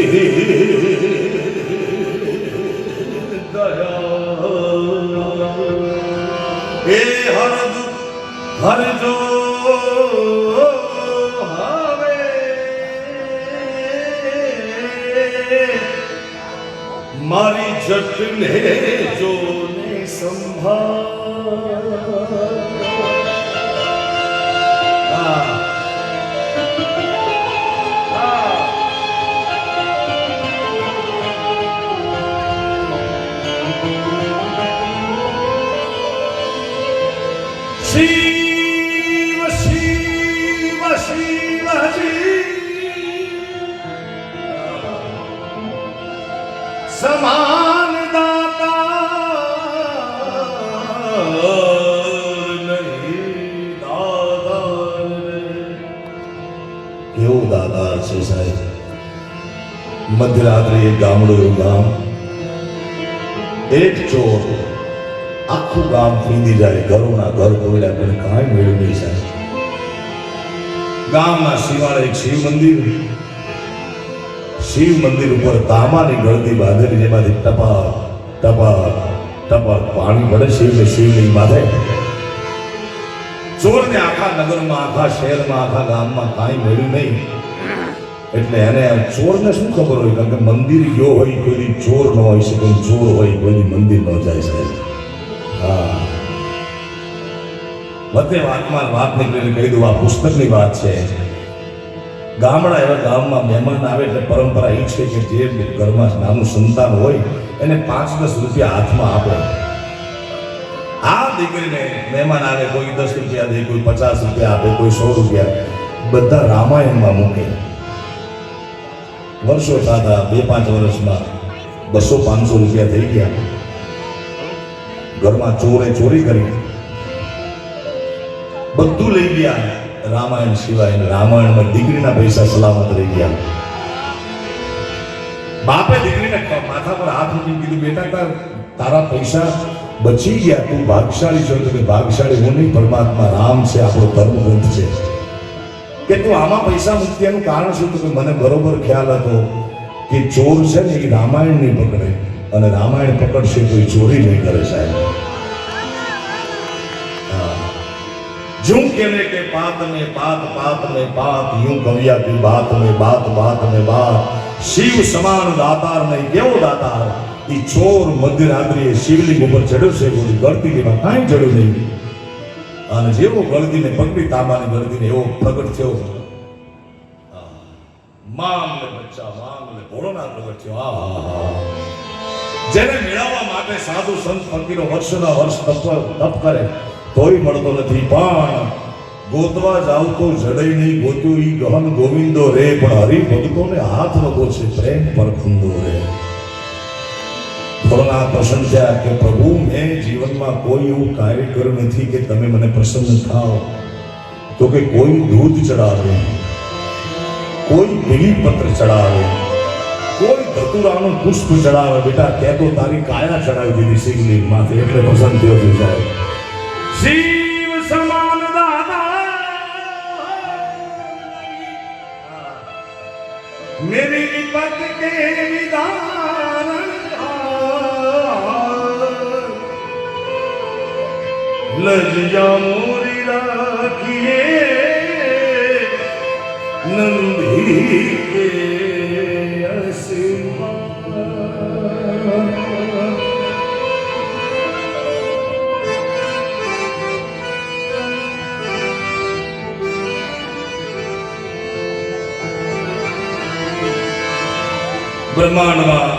દયા. હર જો હવે મારી જટલે જો ને સંભાળ શિવ શિવ શિવજી સમાન દાતા નહીં દાદા કેવું દાદા છે સાહેબ મધ્યરાત્રિ એક ગામડું એવું ગામ એક ચોર આખું ગામ ફીંદી જાય ઘરોના ઘર તોડ્યા પણ કાંઈ મેળવ્યું નહીં સાહેબ ગામના શિવાળે એક શિવ મંદિર ઉપર તાંબાની ગળતી બાંધેલી જેમાંથી ટપા ટપા ટપા પાણી પડે શિવલિંગ માથે ચોરને આખા નગરમાં આખા શહેરમાં આખા ગામમાં કાંઈ મળ્યું નહીં એટલે એને ચોરને શું ખબર હોય કારણ કે મંદિર ગયો હોય કોઈ ચોર ન હોય શકે ચોર હોય કોઈ મંદિર ન જાય સાહેબ હા બધે વાત નીકળીને કહી દઉં આ પુસ્તકની વાત છે ગામડા એવા ગામમાં મહેમાન આવે એટલે પરંપરા એ છે કે જે ઘરમાં નાનું સંતાન હોય એને 5-10 રૂપિયા હાથમાં આપે આ દીકરીને મહેમાન આવે કોઈ 10 રૂપિયા દે કોઈ 50 રૂપિયા આપે કોઈ 100 રૂપિયા બધા રામાયણમાં મૂકે વર્ષો થતા 2-5 વર્ષમાં 200-500 રૂપિયા થઈ ગયા ઘરમાં ચોરી કરી બધું લઈ ગયા રામાયણ સિવાય રામાયણમાં દીકરીના પૈસા સલામત રહી ગયા બાપે દીકરીને માથા પર હાથ મૂકીને કીધું બેટા તારા પૈસા બચી ગયા તું ભાગશાળી છો તો કે ભાગશાળી હું નહીં પરમાત્મા રામ છે આપણો ધર્મ ગ્રંથ છે કે તું આમાં પૈસા મૂકતી એનું કારણ શું તો કે મને બરોબર ખ્યાલ હતો કે ચોર છે ને એ રામાયણ નહીં પકડે અને રામાયણ પકડશે તો એ ચોરી નહીં કરે સાહેબ यूं कहने के बात में बात यूं कविया की बात में बात शिव समान दातार नहीं केवो दातार ई चोर मध्यरात्रिए शिवलिंग ઉપર ચડ્યો છે ગોળી ગળતીમાં કાંઈ જડ્યું નહીં અને જેવો ગળતીને પકડી તાંબાની ગળતીને એવો પ્રગટ થયો માંગ લે ભોળોનાથ પ્રગટ થયો જેને મેળવવા માટે સાધુ સંત ફકીરો વર્ષના વર્ષ તપ કરે તોય મળતો નથી પણ ગોતવા જાવ તો જડઈ નહીં ગોત્યો ઈ ગહન ગોવિંદો રે પણ હરિભક્તોને હાથ લગો છે પ્રેમ પર ખુંદો રે ભોળાનાથ પ્રસન્ન થયા કે પ્રભુ મેં જીવનમાં કોઈ એવું કાર્ય કર્યું નથી કે તમે મને પ્રસન્ન થાઓ તો કે કોઈ દૂધ ચડાવે કોઈ બીલીપત્ર ચડાવે કોઈ ધતુરાનું પુષ્પ ચડાવે બેટા તે તો તારી કાયા ચડાવી દીધી શિવલિંગ માથે એટલે પ્રસન્ન થયો છે સાહેબ शिव समान दादा मेरी विपत के निदान लजिया मोरी राखिए नंदी के બ્રહ્માંડમાં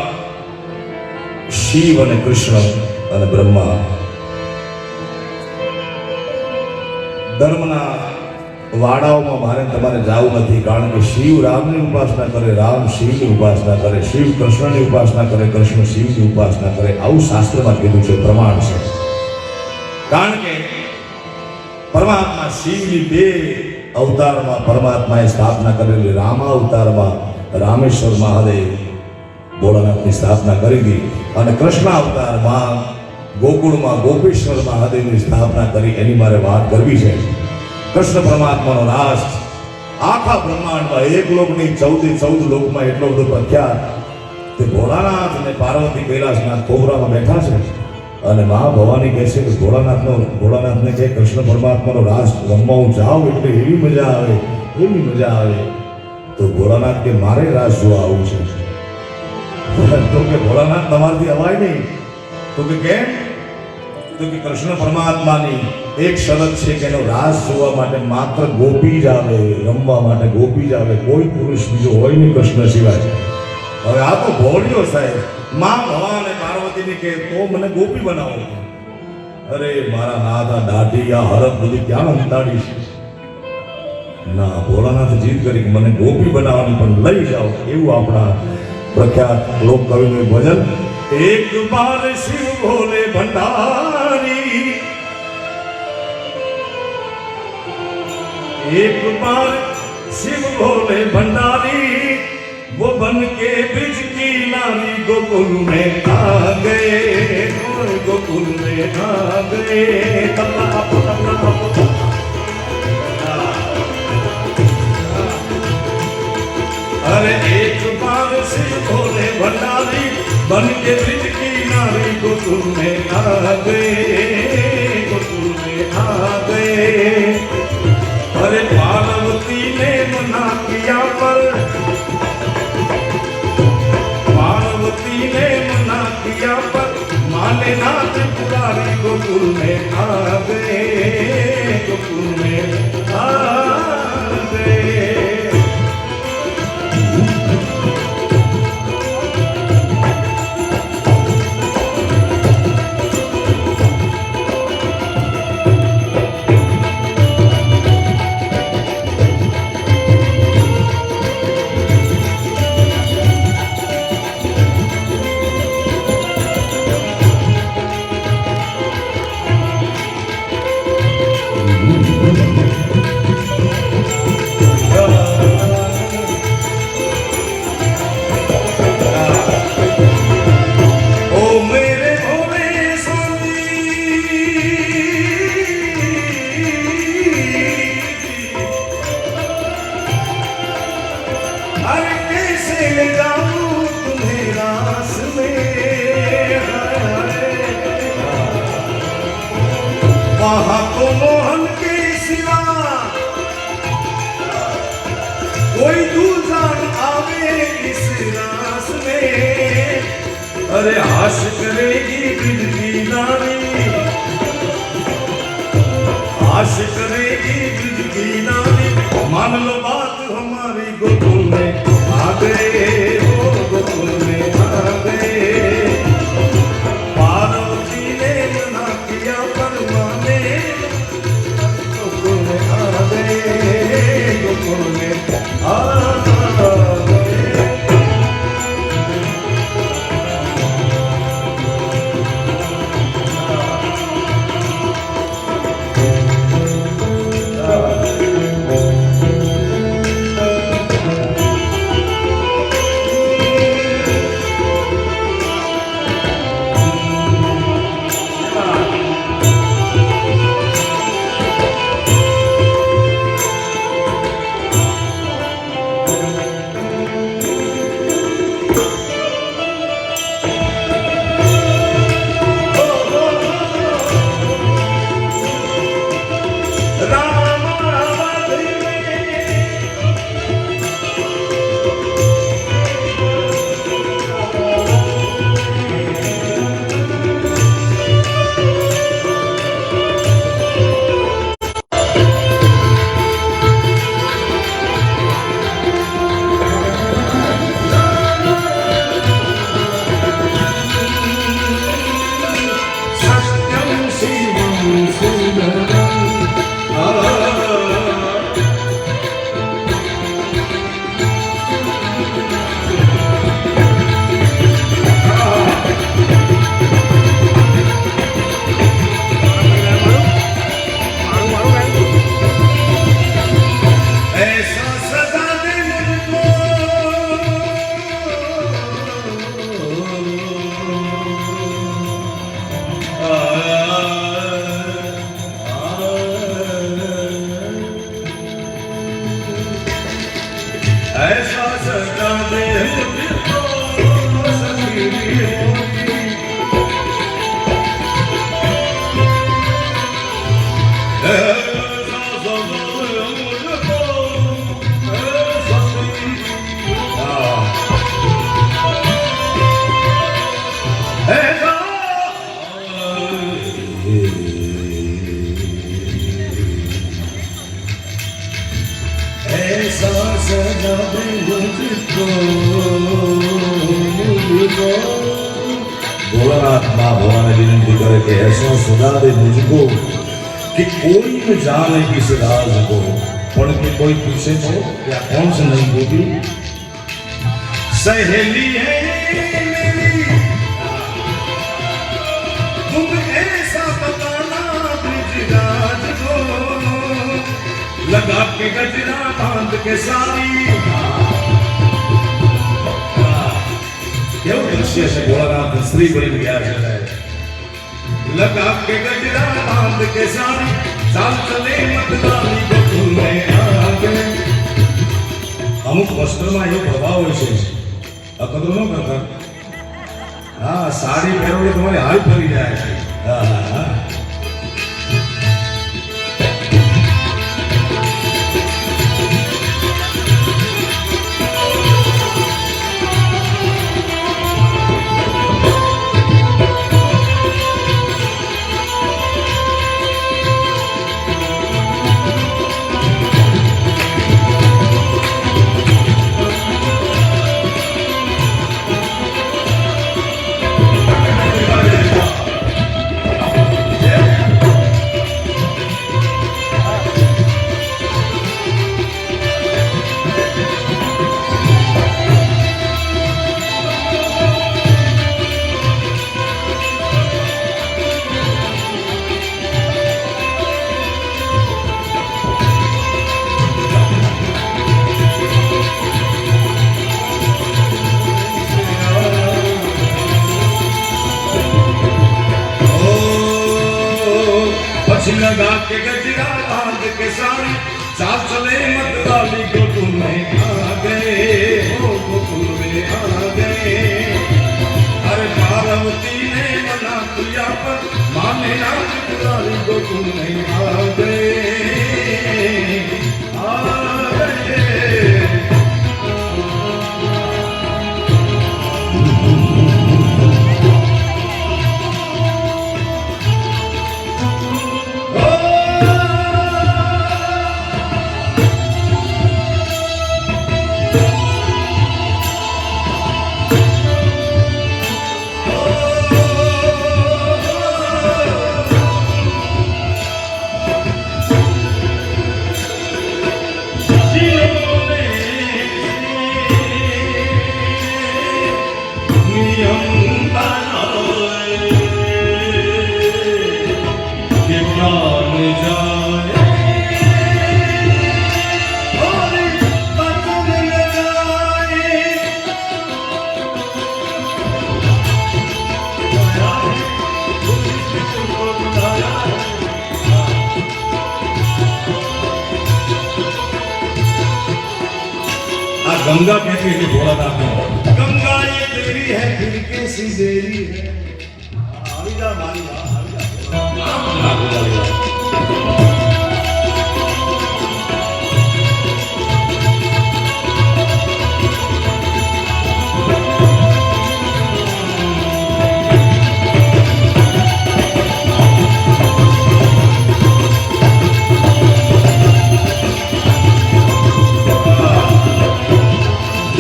શિવ અને કૃષ્ણ અને બ્રહ્મા ધર્મના વાડાઓમાં મારે તમારે જવું નથી કારણ કે શિવ રામની ઉપાસના કરે રામ શિવની ઉપાસના કરે શિવ કૃષ્ણની ઉપાસના કરે કૃષ્ણ શિવની ઉપાસના કરે આવું શાસ્ત્રમાં કીધું છે પ્રમાણ છે કારણ કે પરમાત્મા શિવની 2 અવતારમાં પરમાત્માએ સ્થાપના કરેલી રામા અવતારમાં રામેશ્વર મહાદેવ ભોળાનાથની સ્થાપના કરી હતી અને કૃષ્ણ અવતારમાં ગોકુળમાં ગોપેશ્વર મહાદેવની સ્થાપના કરી એની મારે વાત કરવી છે કૃષ્ણ પરમાત્માનો રાસ આખા બ્રહ્માંડમાં એક લોકની 14 લોકમાં એટલો બધો પ્રખ્યાત તે ભોળાનાથ અને પાર્વતી કૈલાસના કોબરામાં બેઠા છે અને મા ભવાની કહે છે કે ભોળાનાથને કહે કૃષ્ણ પરમાત્માનો રાસ રમવા હું જાઉં એટલે એવી મજા આવે. તો ભોળાનાથ કે મારે રાસ જોવા આવું છે. તો કે ભોળાનાથ તમારથી અવાય નહીં. તો કે કેમ? તો કે કૃષ્ણ પરમાત્માની એક શરત છે કે એનો રાસ જોવા માટે માત્ર ગોપી જ આવે, રમવા માટે ગોપી જ આવે, કોઈ પુરુષ બીજો હોય નહીં કૃષ્ણ સિવાય. હવે આ તો ભોળિયો સાહેબ મા ભવા અને પાર્વતીને કે તો મને ગોપી બનાવો. અરે મારા નાથા દાઢી આ હરફ બધી ક્યાં અંતાડી છે. ના, ભોળાનાથ જીદ કરી કે મને ગોપી બનાવવાની પણ લઈ જાઓ. એવું આપણા પ્રખ્યાત લોક કવિનું ભજન. એક બાર શિવ ભોલે ભંડારી, एक बार शिव भोले भंडारी वो बन के ब्रिज की नारी गोकुल में आ गए, गोकुल में आ गए. अरे एक बार शिव भोले भंडारी बन के ब्रिज की नारी गोकुल में आ गए, गोकुल में आ गए. अरे पार्वती ने मना किया पर, पार्वती ने मना किया पर माने ना त्रिपुरारी गोकुल में आ गए, गोकुल में आ गए. वहाँ तो मोहन के सिवा कोई दूसरा आवे इस रास में. अरे हाश करेगी ब्रिज की नारी, हाश करेगी ब्रिज की नारी. मान लो बात हमारी गोकुल में आ गए, हो गोकुल में आ गए. पार्वती ने मना किया पर माने, गोकुल में आ गए, गोकुल में आ गए. भोलानाथ माँ भवानी विनती करे कि ऐसा सदा दे मुझको कि कोई न जाने किस राज को। पण के कोई पूछे तो क्या कौन से नहीं बोली सहेली है मेरी, तुम ऐसा बताना ब्रिजराज को, लगा के गजरा बांध के सारी। કેવું દૃશ્ય છે ભોળાનાથ સ્ત્રી બની ગયા છે लगा के गजरा बांध के सारी, चाल चले मतदानी गोकुल में आ गए। અમુક વસ્ત્રમાં એવો પ્રભાવ હોય છે અકદરો ન કરતા હા સાડી પહેરો એટલે તમારી હાલ ફરી જાય છે હા હા હા लगा के गजरा बांध के सारी, चाल चले मतवाली गोकुल में आ गए, ओ गोकुल में आ गए। अरे पार्वती ने मना किया पर माने ना मतवाली गोकुल में आ गए, आ गए। गंगा कहती है भोलानाथ में गंगा ये तेरी है फिर कैसी देरी है। आविदा मारी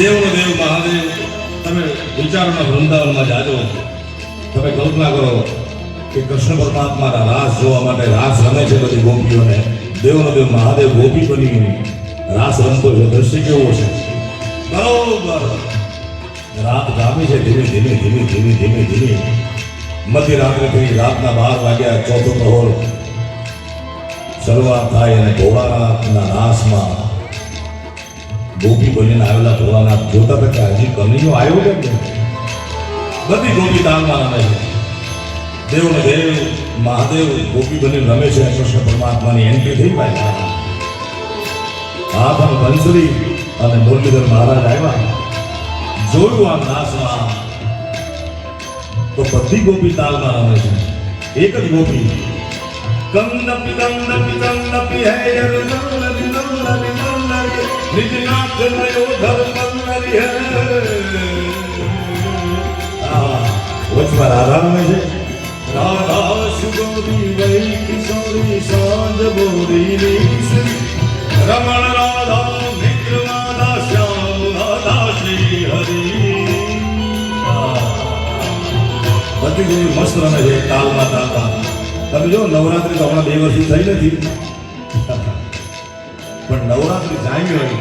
દેવનો દેવ મહાદેવ તમે વિચારોના વૃંદાવનમાં જાજો તમે કલ્પના કરો કે કૃષ્ણ પરમાત્માના રાસ જોવા માટે રાસ રમે છે બધી ગોપીઓને દેવનો દેવ મહાદેવ ગોપી બની રાસ રમતો છે દ્રશ્ય કેવો છે બરોબર રાત ગામી છે ધીમે ધીમે ધીમે ધીમે ધીમે ધીમે મધ્યરાત્રિથી રાતના 12 વાગ્યા ચોથો પ્રહોર શરૂઆત થાય અને ભોળાનાથના રાસમાં गोपी बनीने आवेला भोलानाथ जोता था हजी कमीनो आयो के बधी गोपी ताल में रमे छे देव ने देव महादेव गोपी बनी रमे छे कृष्ण परमात्मा की एंट्री थी भाई हाथ में बंसरी और मुरलीधर महाराज आया जोयु आ नाच में तो बधी गोपी ताल में रमे छे एक ज गोपी कंदपि कंदपि कंदपि है नल्लरि नल्लरि नल्लरि निज नाथ नयो धर्मल्लरि है। वच पर राधा में से राधा सुगोरी वही किशोरी सांझ बोरी नीसरी रमण राधा मित्र राधा श्याम राधा श्री हरि। ભક્તિ જોઈ મસ્ત રમે છે તાલમાં તાલમાં. તમે જો નવરાત્રી તો હમણાં 2 વર્ષથી થઈ નથી, પણ નવરાત્રી જામી હોય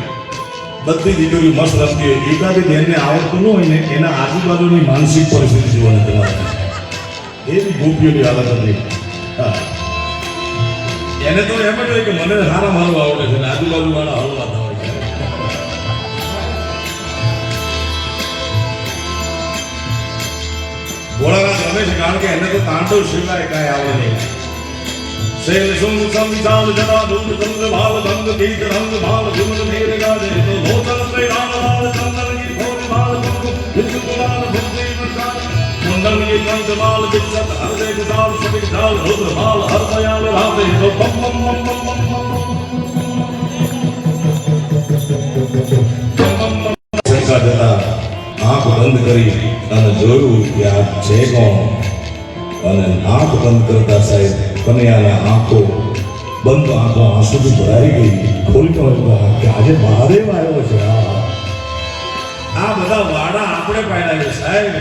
બધી દીકરીઓ મસ્ત રમતી હોય. એકાદી બેનને આવડતું ન હોય ને એના આજુબાજુની માનસિક પરિસ્થિતિ જોવાની તમારે એવી ગોપીઓની હાલત હતી. હા, એને તો એમ જ હોય કે મને સારા મારું આવડે છે ને આજુબાજુ વાળા હળવાતા હોય છે. ભોળાનાથ રમે છે કારણ કે એને તો તાંડવ સિવાય કાંઈ આવડે નહીં. શૈલ શુંગ સંસાર જટા ધૂમ ચંદ્ર ભાવ ધંગ ગીત રંગ ભાવ ધૂમ મેર ગાજે તો લોચન મે રામ લાલ ચંદન કી ભોર ભાલ મુકુ વિદ ગુલાલ ભક્તિ પ્રસાદ મુંડન કી કંઠ માલ વિચત હૃદય ગુલાલ સભિક ઢાલ રુદ્ર માલ હર દયાલ રાતે તો બમ બમ બમ બમ બમ શંકા જતા આંખ બંધ કરી અને જોયું કે આ છે કોણ. અને આંખ બંધ કરતા સાહેબ કનૈયાના આંખો બંધ આંખો આંસુથી ભરાઈ ગઈ. ખોલતો કે આજે મહાદેવ આવ્યો છે. આ બધા વાડા આપણે પાડ્યા છે સાહેબ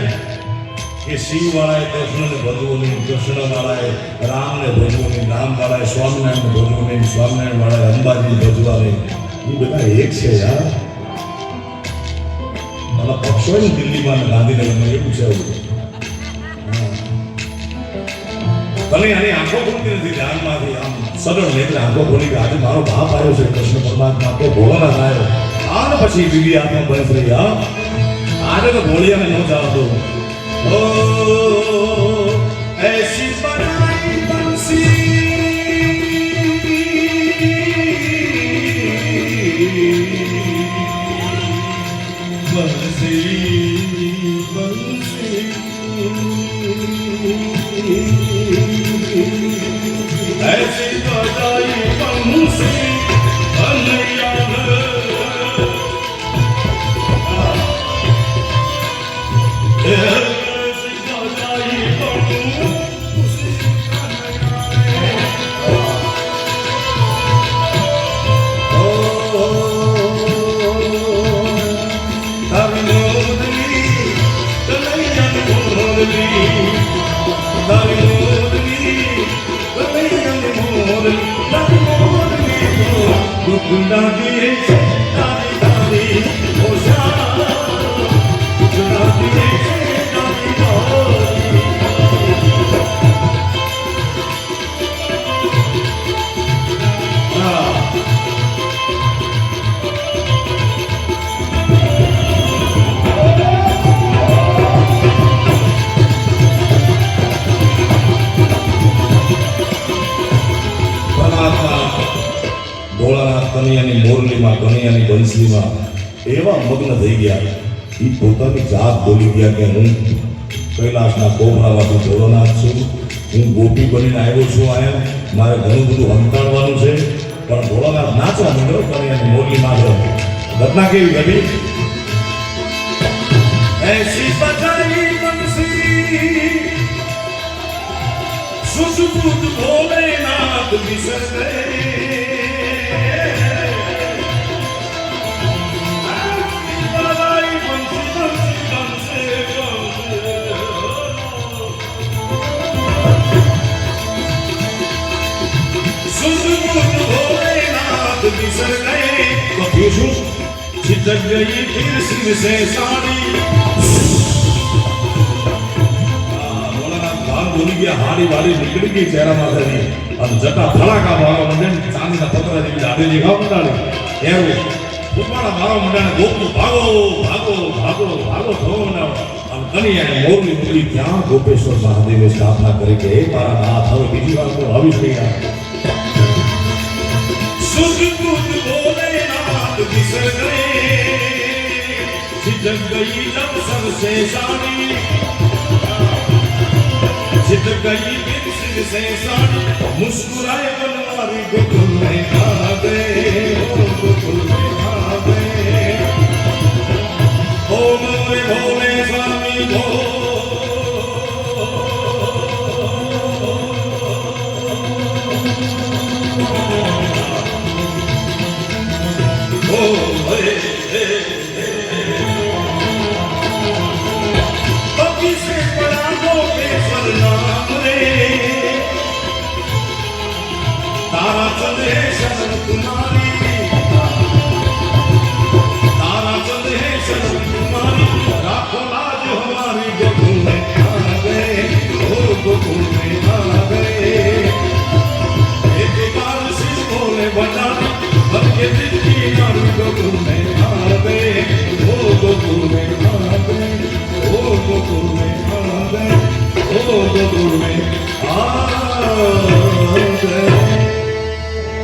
કે શિવ વાળાએ કૃષ્ણને ભજવું નહીં, કૃષ્ણ વાળાએ રામને ભજવું નહીં, રામ વાળાએ સ્વામિનારાયણને ભજવું નહીં, સ્વામિનારાયણ વાળાએ અંબાજીને ભજવા નહીં. એ બધા એક છે યાર. મારા પક્ષ હોય ને દિલ્હીમાં ને ગાંધીનગરમાં એવું છે. કનૈયાની આંખો ખોલતી નથી ધ્યાનમાંથી, આમ સગળ નેત્રે આંખો ખોલી કે આજે મારો બાપ આવ્યો છે કૃષ્ણ પરમાત્મા કે ભોળાનાથ આવ્યો. આને પછી બીજી આંખો બંધ રહી. હા, આજે તો ભોળિયાને ન જાવતો. ઓ એસી બનાઈ બંસી ऐसी बजाई बंसी कन्हैया ऐसी बजाई बंसी कन्हैया ओ तारी मोरली कन्हैया मोरली तारी गुंडा दिए तारी तारी होशा गुंडा दिए तारी तारी ભોળાનાથ કનૈયાની મોરલીમાં કનૈયાની બંસલીમાં એવા મગ્ન થઈ ગયા. એ પોતાની જાત બોલી ગયા કે હું કૈલાસના કોપરામાંથી ભોળાનાથ છું, હું ગોપી બનીને આવ્યો છું. આયા મારે ઘણું બધું હંતાડવાનું છે. પણ ભોળાનાથ નાચવા માંડ્યો કનૈયાની મોરલીમાં. ઘટના કેવી ઘટી? એસી બજાઈ બંસી સુસુબુદ ભોલેનાથ વિસર ગए बिसर गए तो फिर छिटक गई फिर सिर से साड़ी. भोलानाथ भाग बोली गया, हाड़ी वाड़ी निकली गई चेहरा माथे और जटा फड़ाका मारो मंडे चांदी ना पत्थर जेवी दाढ़ी देखाव मंडाणी एवं फुटवाड़ा मारो मंडाणे गोपी भागो भागो भागो भागो थोने और कन्हैया मोरली मोरली क्या गोपेश्वर महादेवे स्थापना करी के तारा नाथ હવે બીજી વાર તો આવી જ ગયા. सुध भोलेनाथ बिसर गए छिटक गई जब सबसे साड़ी छिटक गई बिन सिर से साड़ी मुस्कुराए बनवारी गोकुल में आ गए गोकुल में आ गए ओ मोरे भोले स्वामी भोले